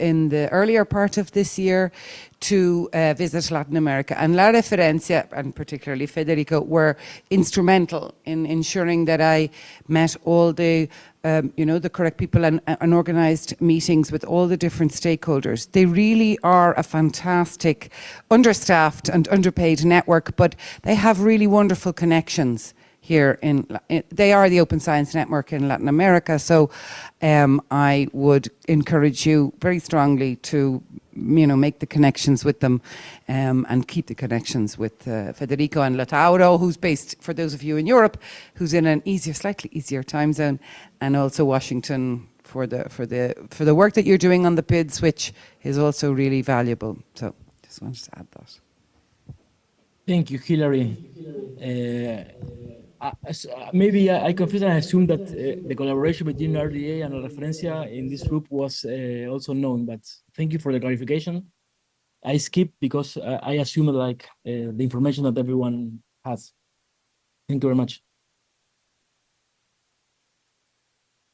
earlier part of this year to visit Latin America. And La Referencia, and particularly Federico, were instrumental in ensuring that I met all the the correct people and organized meetings with all the different stakeholders. They really are a fantastic, understaffed and underpaid network, but they have really wonderful connections here they are the Open Science Network in Latin America. So I would encourage you very strongly to make the connections with them and keep the connections with Federico and Lautauro, who's based, for those of you in Europe, who's in an slightly easier time zone, and also Washington for the work that you're doing on the PIDs, which is also really valuable. So just wanted to add that. Thank you, Hilary. Maybe I confused and assumed that the collaboration between RDA and La Referencia in this group was also known, but thank you for the clarification. I skipped because I assumed the information that everyone has. Thank you very much.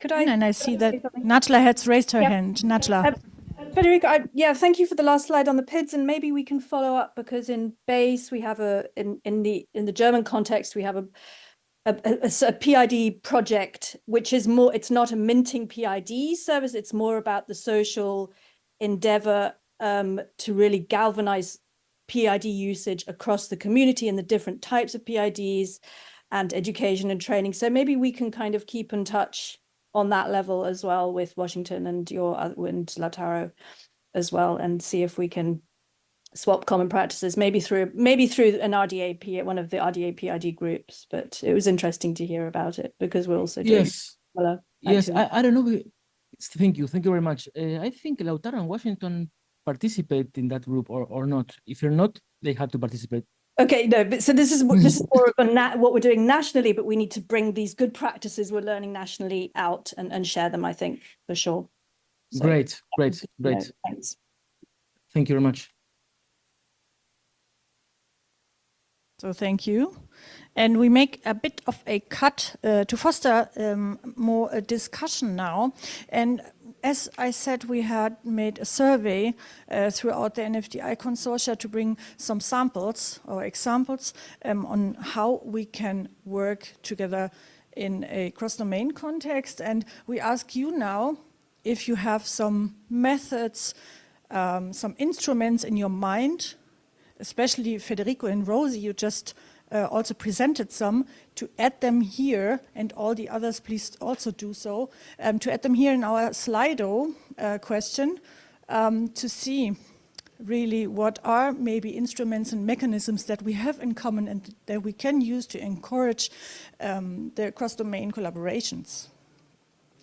Could I? And I see that Najla has raised her hand. Najla. Federico, thank you for the last slide on the PIDs, and maybe we can follow up because in BASE we have in the German context we have a PID project, which is more, it's not a minting PID service, it's more about the social endeavor to really galvanize PID usage across the community and the different types of PIDs and education and training. So maybe we can kind of keep in touch on that level as well with Washington and Lautaro as well, and see if we can swap common practices, maybe through an RDA one of the RDA PID groups. But it was interesting to hear about it because we're also doing Yes, similar yes. activities. I don't know. Thank you very much. I think Lautaro and Washington participate in that group or not. If you're not, they have to participate. Okay, no, but so this is more of what we're doing nationally, but we need to bring these good practices we're learning nationally out and share them, I think, for sure. So, Great. thanks. Thank you very much. So thank you. And we make a bit of a cut to foster more discussion now. And as I said, we had made a survey throughout the NFDI consortia to bring some samples or examples on how we can work together in a cross-domain context. And we ask you now if you have some methods, some instruments in your mind, especially Federico and Rosie, you just also presented some, to add them here, and all the others please also do so, to add them here in our Slido question, to see really what are maybe instruments and mechanisms that we have in common and that we can use to encourage the cross-domain collaborations.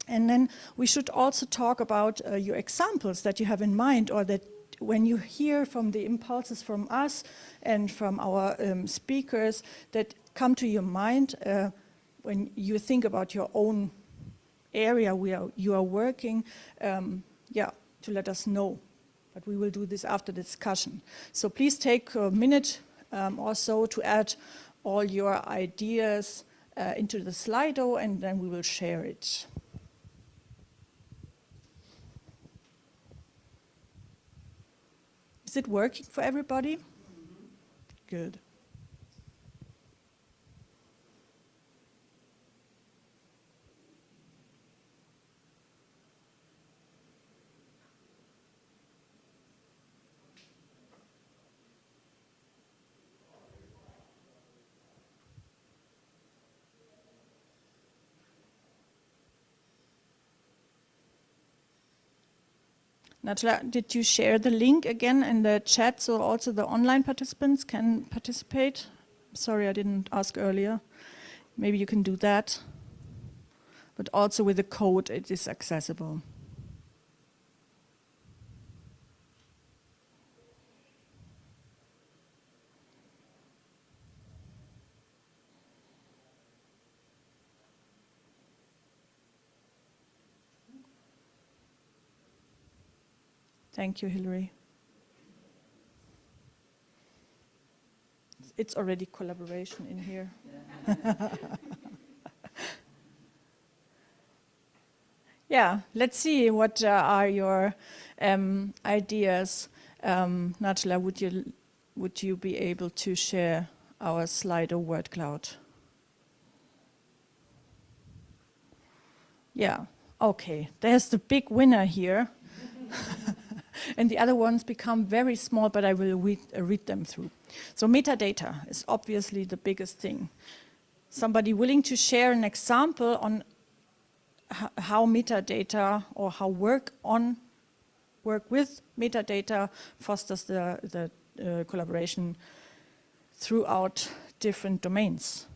And then we should also talk about your examples that you have in mind, or that when you hear from the impulses from us and from our speakers that come to your mind when you think about your own area where you are working, to let us know. But we will do this after the discussion. So please take a minute or so to add all your ideas into the Slido, and then we will share it. Is it working for everybody? Good. Natala, did you share the link again in the chat so also the online participants can participate? Sorry, I didn't ask earlier. Maybe you can do that. But also with the code, it is accessible. Thank you, Hilary. It's already collaboration in here. Yeah, let's see what are your ideas. Natala, would you be able to share our Slido word cloud? Yeah, okay. There's the big winner here. And the other ones become very small, but I will read them through. So metadata is obviously the biggest thing. Somebody willing to share an example on how metadata or how work with metadata fosters the collaboration throughout different domains?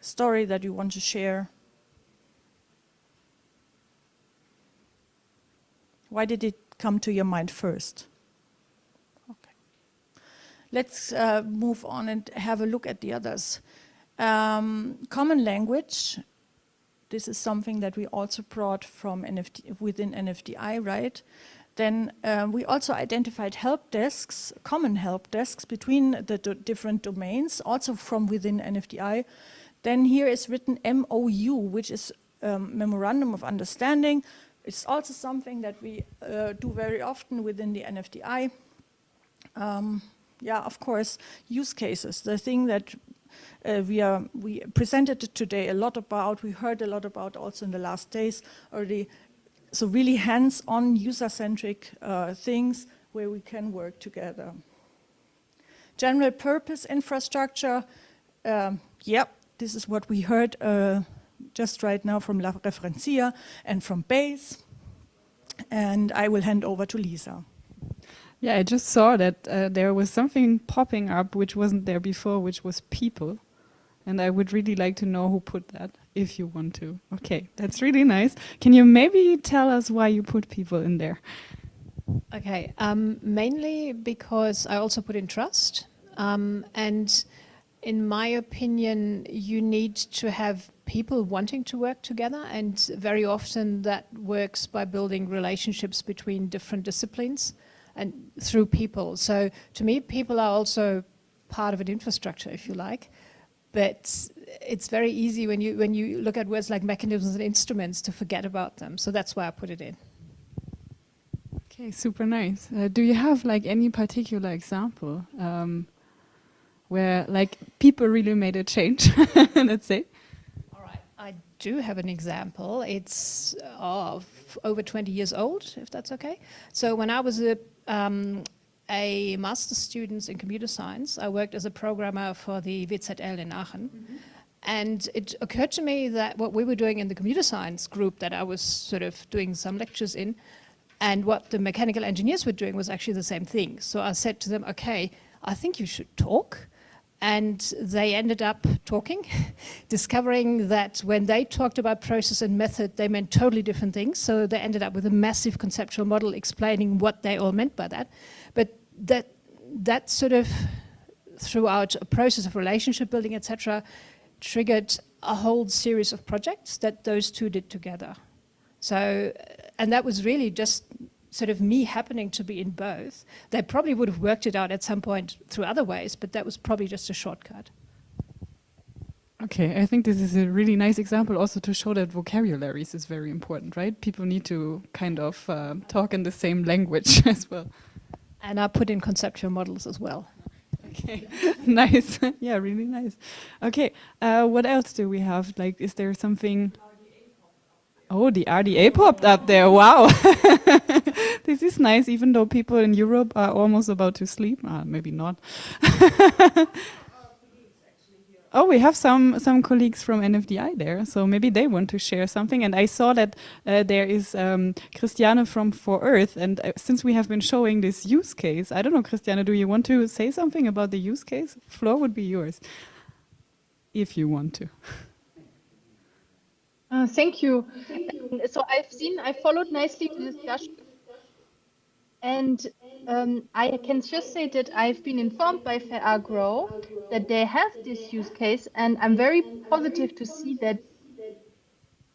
Story that you want to share? Why did it come to your mind first? Okay. Let's move on and have a look at the others. Common language. This is something that we also brought from within NFDI, right? Then we also identified help desks, common help desks between the different domains, also from within NFDI. Then here is written MOU, which is Memorandum of Understanding. It's also something that we do very often within the NFDI. Yeah, of course, use cases. The thing that we presented today a lot about, we heard a lot about also in the last days already. So really hands-on, user-centric things where we can work together. General purpose infrastructure. Yep, this is what we heard just right now from La Referencia and from BASE. And I will hand over to Lisa. Yeah, I just saw that there was something popping up which wasn't there before, which was people. And I would really like to know who put that, if you want to. Okay, that's really nice. Can you maybe tell us why you put people in there? Okay, mainly because I also put in trust. And in my opinion, you need to have people wanting to work together, and very often that works by building relationships between different disciplines and through people. So to me, people are also part of an infrastructure, if you like. But it's very easy when you look at words like mechanisms and instruments to forget about them. So that's why I put it in. Okay, super nice. Do you have like any particular example where like people really made a change, let's say? All right, I do have an example. It's over 20 years old, if that's okay. So when I was a master's student in computer science, I worked as a programmer for the WZL in Aachen. Mm-hmm. And it occurred to me that what we were doing in the computer science group that I was sort of doing some lectures in, and what the mechanical engineers were doing was actually the same thing. So I said to them, okay, I think you should talk. And they ended up talking, discovering that when they talked about process and method, they meant totally different things. So they ended up with a massive conceptual model explaining what they all meant by that. But that sort of, throughout a process of relationship building, etc., triggered a whole series of projects that those two did together. So, and that was really just sort of me happening to be in both. They probably would have worked it out at some point through other ways, but that was probably just a shortcut. Okay, I think this is a really nice example also to show that vocabularies is very important, right? People need to kind of talk in the same language as well. And I put in conceptual models as well. Okay, nice. Yeah, really nice. Okay, what else do we have? Like, is there something? Oh, the RDA popped up there. Wow. This is nice, even though people in Europe are almost about to sleep. Maybe not. Oh, we have some colleagues from NFDI there, so maybe they want to share something. And I saw that there is Christiane from For Earth, and since we have been showing this use case, I don't know, Christiane, do you want to say something about the use case? Floor would be yours, if you want to. Thank you. So I followed nicely the discussion, and I can just say that I've been informed by Fair Agro that they have this use case, and I'm very positive to see that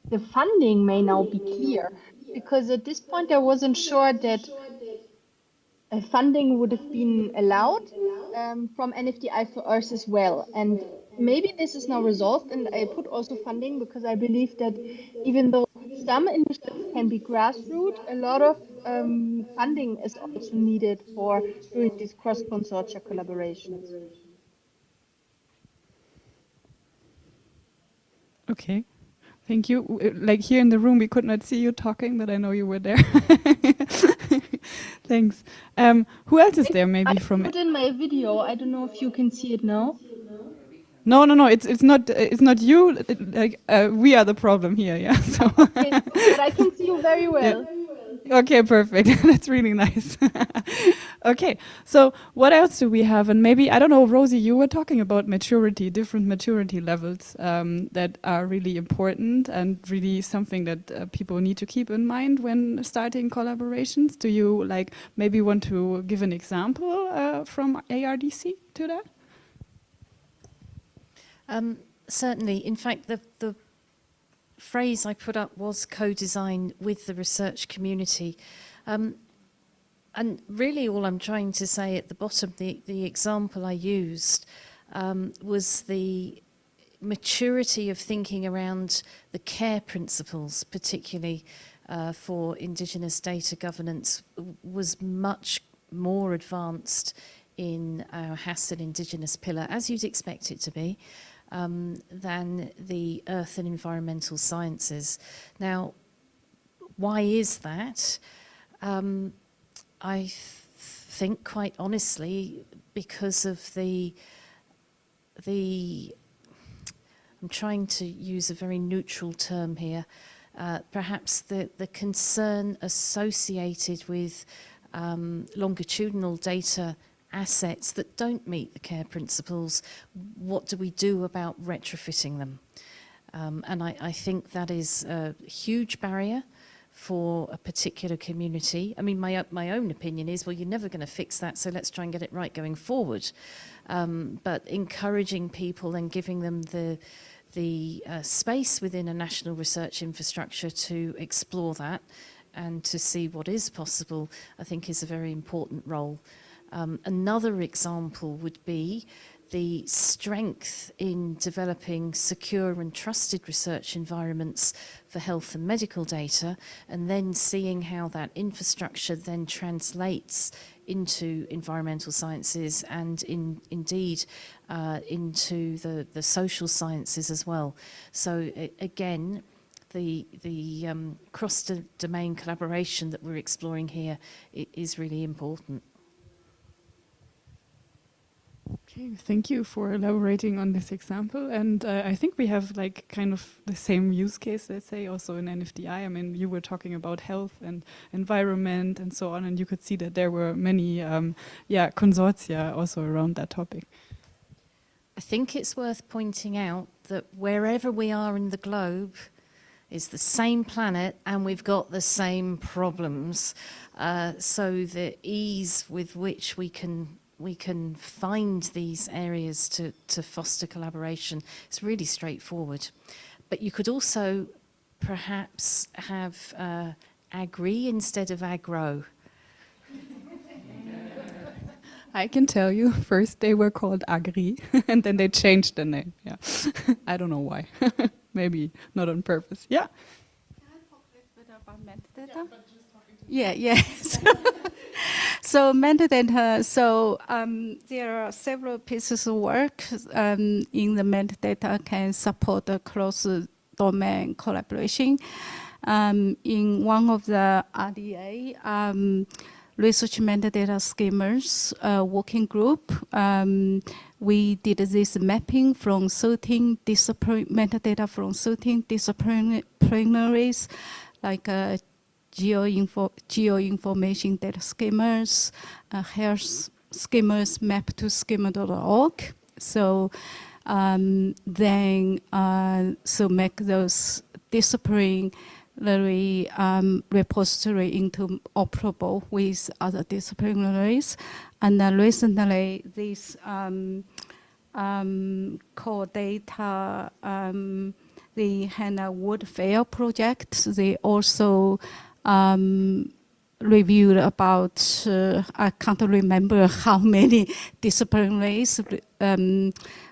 the funding may now be clear, because at this point I wasn't sure that funding would have been allowed from NFDI for Earth as well. And maybe this is now resolved, and I put also funding because I believe that even though some initiatives can be grassroots, a lot of funding is also needed for doing these cross-consortia collaborations. Okay. Thank you. Like here in the room, we could not see you talking, but I know you were there. Thanks. Who else is there? Maybe from? I put in my video. I don't know if you can see it now. No. It's not you. Like we are the problem here. Yeah. So. Okay, but I can see you very well. Yeah. Okay, perfect. That's really nice. Okay, so what else do we have? And maybe, I don't know, Rosie, you were talking about maturity, different maturity levels that are really important and really something that people need to keep in mind when starting collaborations. Do you like maybe want to give an example from ARDC to that? Certainly. In fact, the phrase I put up was co-design with the research community. And really all I'm trying to say at the bottom, the example I used was the maturity of thinking around the care principles, particularly for Indigenous data governance, was much more advanced in our HACCP Indigenous pillar, as you'd expect it to be, than the earth and environmental sciences. Now, why is that? I think, quite honestly, because of the I'm trying to use a very neutral term here, perhaps the concern associated with longitudinal data assets that don't meet the care principles, what do we do about retrofitting them? And I think that is a huge barrier for a particular community. I mean, my own opinion is, well, you're never going to fix that, so let's try and get it right going forward. But encouraging people and giving them the space within a national research infrastructure to explore that and to see what is possible, I think is a very important role. Another example would be the strength in developing secure and trusted research environments for health and medical data, and then seeing how that infrastructure then translates into environmental sciences and indeed into the social sciences as well. So again, the cross-domain collaboration that we're exploring here is really important. Okay, thank you for elaborating on this example. And I think we have like kind of the same use case, let's say, also in NFDI. I mean, you were talking about health and environment and so on, and you could see that there were many consortia also around that topic. I think it's worth pointing out that wherever we are in the globe is the same planet and we've got the same problems. So the ease with which we can find these areas to foster collaboration is really straightforward. But you could also perhaps have agri instead of agro. I can tell you, first they were called Agri, and then they changed the name. Yeah, I don't know why. Maybe not on purpose. Yeah. Can I talk a little bit about metadata? Yeah, yes. So metadata, there are several pieces of work in the metadata can support the cross-domain collaboration. In one of the RDA, research metadata schemas working group, we did this mapping from 13 metadata from 13 disciplinaries, like geoinformation data schemas, health schemas mapped to schema.org. So make those disciplinary repository interoperable with other disciplinaries. And then recently, this core data, the HANA World Fair project, they also reviewed about, I can't remember how many disciplinaries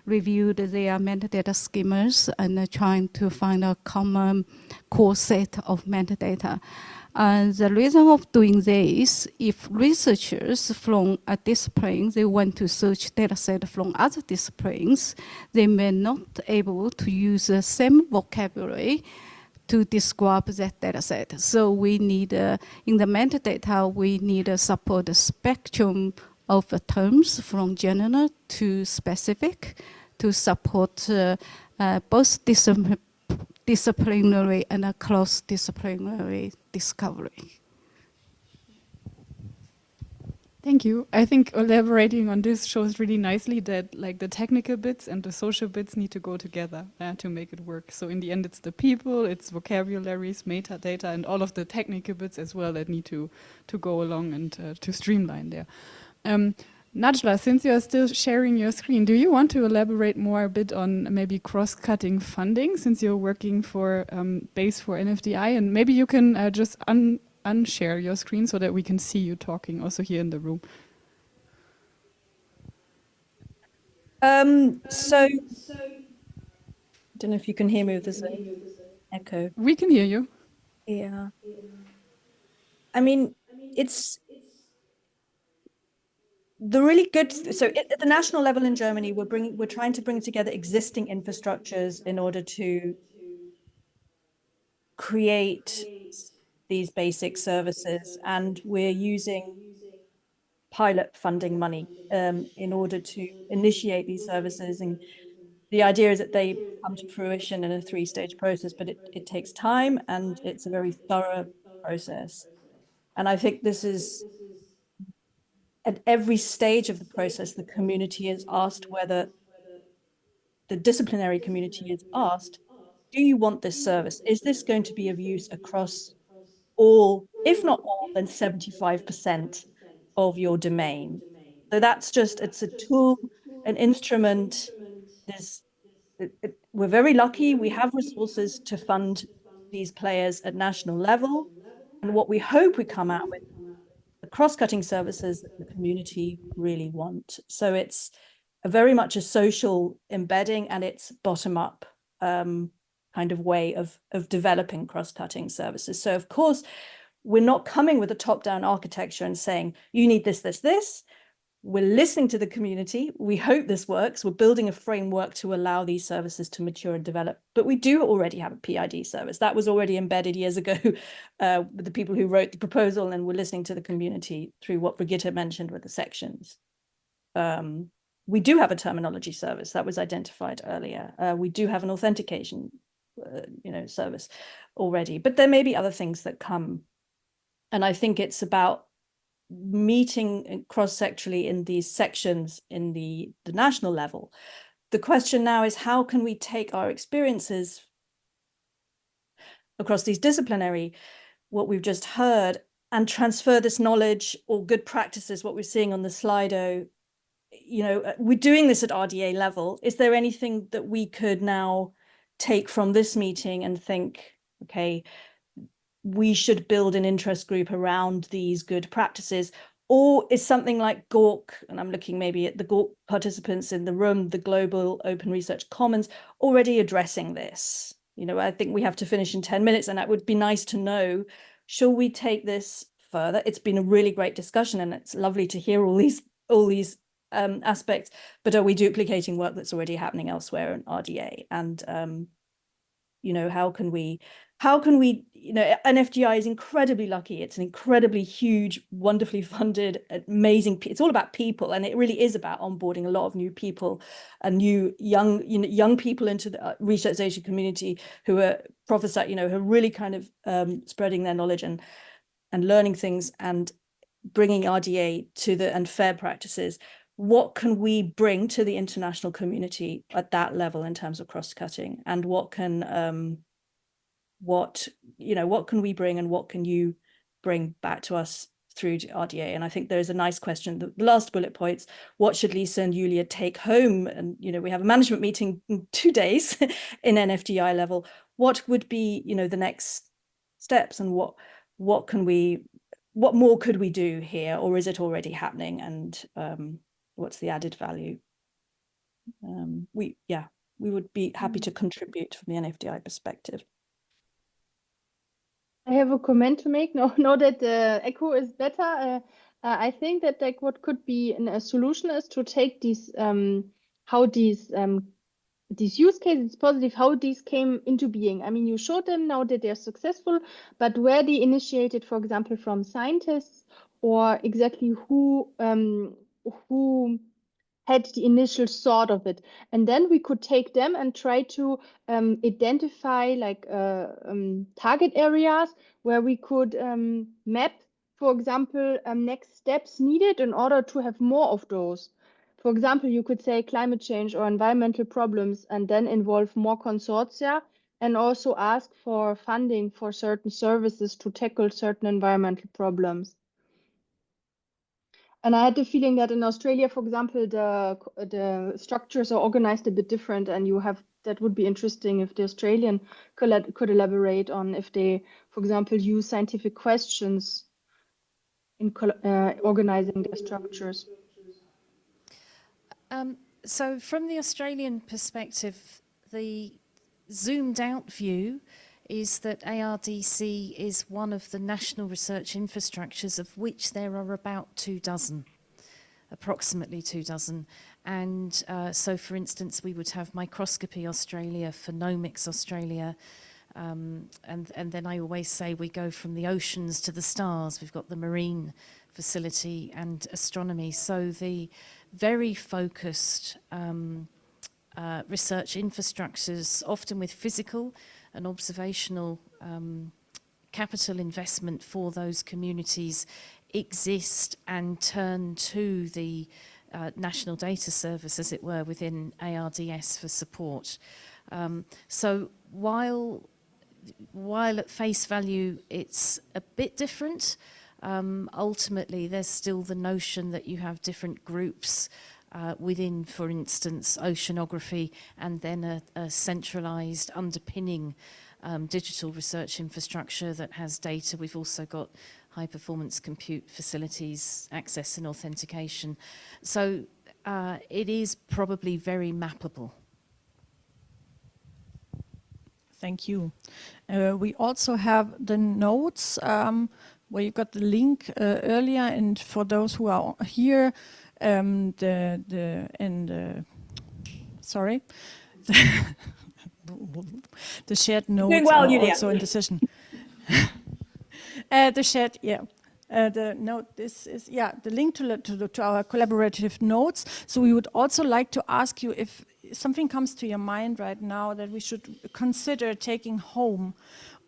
reviewed their metadata schemas and trying to find a common core set of metadata. The reason of doing this, if researchers from a discipline, they want to search data set from other disciplines, they may not able to use the same vocabulary to describe that data set. So we need, in the metadata, we need to support the spectrum of terms from general to specific to support both disciplinary and cross-disciplinary discovery. Thank you. I think elaborating on this shows really nicely that like the technical bits and the social bits need to go together to make it work. So in the end, it's the people, it's vocabularies, metadata, and all of the technical bits as well that need to go along and to streamline there. Najla, since you are still sharing your screen, do you want to elaborate more a bit on maybe cross-cutting funding, since you're working for BASE for NFDI, and maybe you can just unshare your screen so that we can see you talking also here in the room. So I don't know if you can hear me with this echo. We can hear you. Yeah. I mean, it's the really good. So at the national level in Germany, we're trying to bring together existing infrastructures in order to create these basic services, and we're using pilot funding money in order to initiate these services. And the idea is that they come to fruition in a 3-stage process, but it takes time and it's a very thorough process. And I think this is at every stage of the process, the community is asked whether the disciplinary community is asked, do you want this service? Is this going to be of use across all, if not all, then 75% of your domain? So that's just, it's a tool, an instrument. We're very lucky. We have resources to fund these players at national level. And what we hope we come out with, the cross-cutting services that the community really want. So it's very much a social embedding, and it's bottom-up kind of way of developing cross-cutting services. So of course, we're not coming with a top-down architecture and saying, you need this, this, this. We're listening to the community. We hope this works. We're building a framework to allow these services to mature and develop. But we do already have a PID service. That was already embedded years ago with the people who wrote the proposal, and we're listening to the community through what Brigitte mentioned with the sections. We do have a terminology service that was identified earlier. We do have an authentication service already, but there may be other things that come. And I think it's about meeting cross-sectorally in these sections in the national level. The question now is, how can we take our experiences across these disciplinary, what we've just heard, and transfer this knowledge or good practices, what we're seeing on the Slido. We're doing this at RDA level. Is there anything that we could now take from this meeting and think, okay, we should build an interest group around these good practices? Or is something like GORC, and I'm looking maybe at the GORC participants in the room, the Global Open Research Commons, already addressing this? I think we have to finish in 10 minutes, and that would be nice to know, shall we take this further? It's been a really great discussion, and it's lovely to hear all these aspects, but are we duplicating work that's already happening elsewhere in RDA? And how can we NFDI is incredibly lucky. It's an incredibly huge, wonderfully funded, amazing, it's all about people, and it really is about onboarding a lot of new people and new young people into the research Asia community who are who are really kind of spreading their knowledge and learning things and bringing RDA to and fair practices. What can we bring to the international community at that level in terms of cross-cutting, and what can we bring, and what can you bring back to us through to RDA? And I think there's a nice question, the last bullet points, what should Lisa and Julia take home? And we have a management meeting in 2 days in NFDI level. What would be the next steps, and what more could we do here, or is it already happening? And what's the added value? We would be happy to contribute from the NFDI perspective. I have a comment to make. Now that the echo is better, I think that what could be a solution is to take these how these use cases, positive, how these came into being. I mean, you showed them now that they're successful, but where they initiated, for example, from scientists, or exactly who had the initial thought of it. And then we could take them and try to identify target areas where we could map, for example, next steps needed in order to have more of those. For example, you could say climate change or environmental problems, and then involve more consortia, and also ask for funding for certain services to tackle certain environmental problems. And I had the feeling that in Australia, for example, the structures are organized a bit different, and that would be interesting if the Australian could elaborate on if they, for example, use scientific questions in organizing their structures. So from the Australian perspective, the zoomed out view is that ARDC is one of the national research infrastructures, of which there are about 24, approximately 24. And so, for instance, we would have Microscopy Australia, Phenomics Australia, and then I always say we go from the oceans to the stars. We've got the marine facility and astronomy. So the very focused research infrastructures, often with physical and observational capital investment for those communities, exist and turn to the National Data Service, as it were, within ARDS for support. So while at face value it's a bit different, ultimately there's still the notion that you have different groups within, for instance, oceanography, and then a centralised underpinning digital research infrastructure that has data. We've also got high performance compute facilities, access and authentication. So it is probably very mappable. Thank you. We also have the notes where you got the link earlier, and for those who are here, the shared notes Doing well, are Julia. also in the session. The shared, yeah. The note, this is, the link to our collaborative notes. So we would also like to ask you if something comes to your mind right now that we should consider taking home,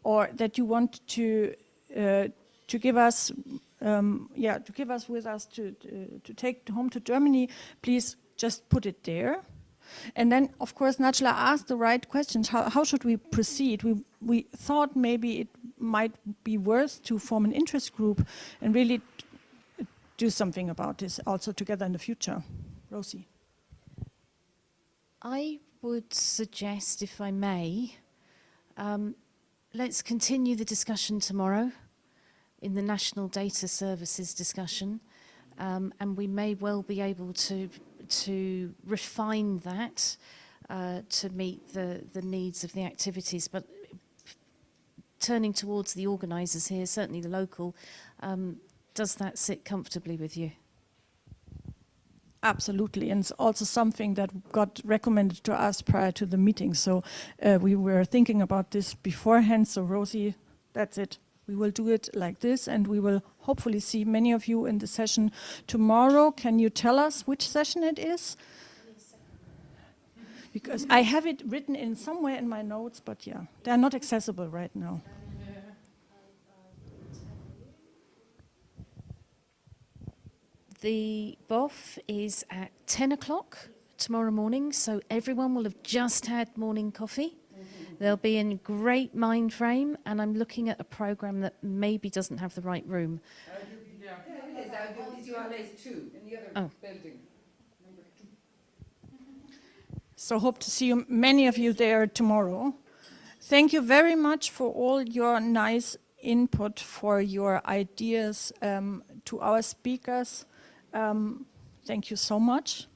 or that you want to give us, to take home to Germany. Please just put it there. And then, of course, Najla asked the right questions. How should we proceed? We thought maybe it might be worth to form an interest group and really do something about this also together in the future. Rosie. I would suggest, if I may, let's continue the discussion tomorrow in the National Data Services discussion, and we may well be able to refine that to meet the needs of the activities. But turning towards the organisers here, certainly the local, does that sit comfortably with you? Absolutely, and it's also something that got recommended to us prior to the meeting. So we were thinking about this beforehand. So Rosie, that's it. We will do it like this, and we will hopefully see many of you in the session tomorrow. Can you tell us which session it is? Because I have it written in somewhere in my notes, but yeah, they're not accessible right now. The BoF is at 10 o'clock tomorrow morning, so everyone will have just had morning coffee. They'll be in great mind frame, and I'm looking at a programme that maybe doesn't have the right room. So hope to see you, many of you there tomorrow. Thank you very much for all your nice input, for your ideas to our speakers. Thank you so much.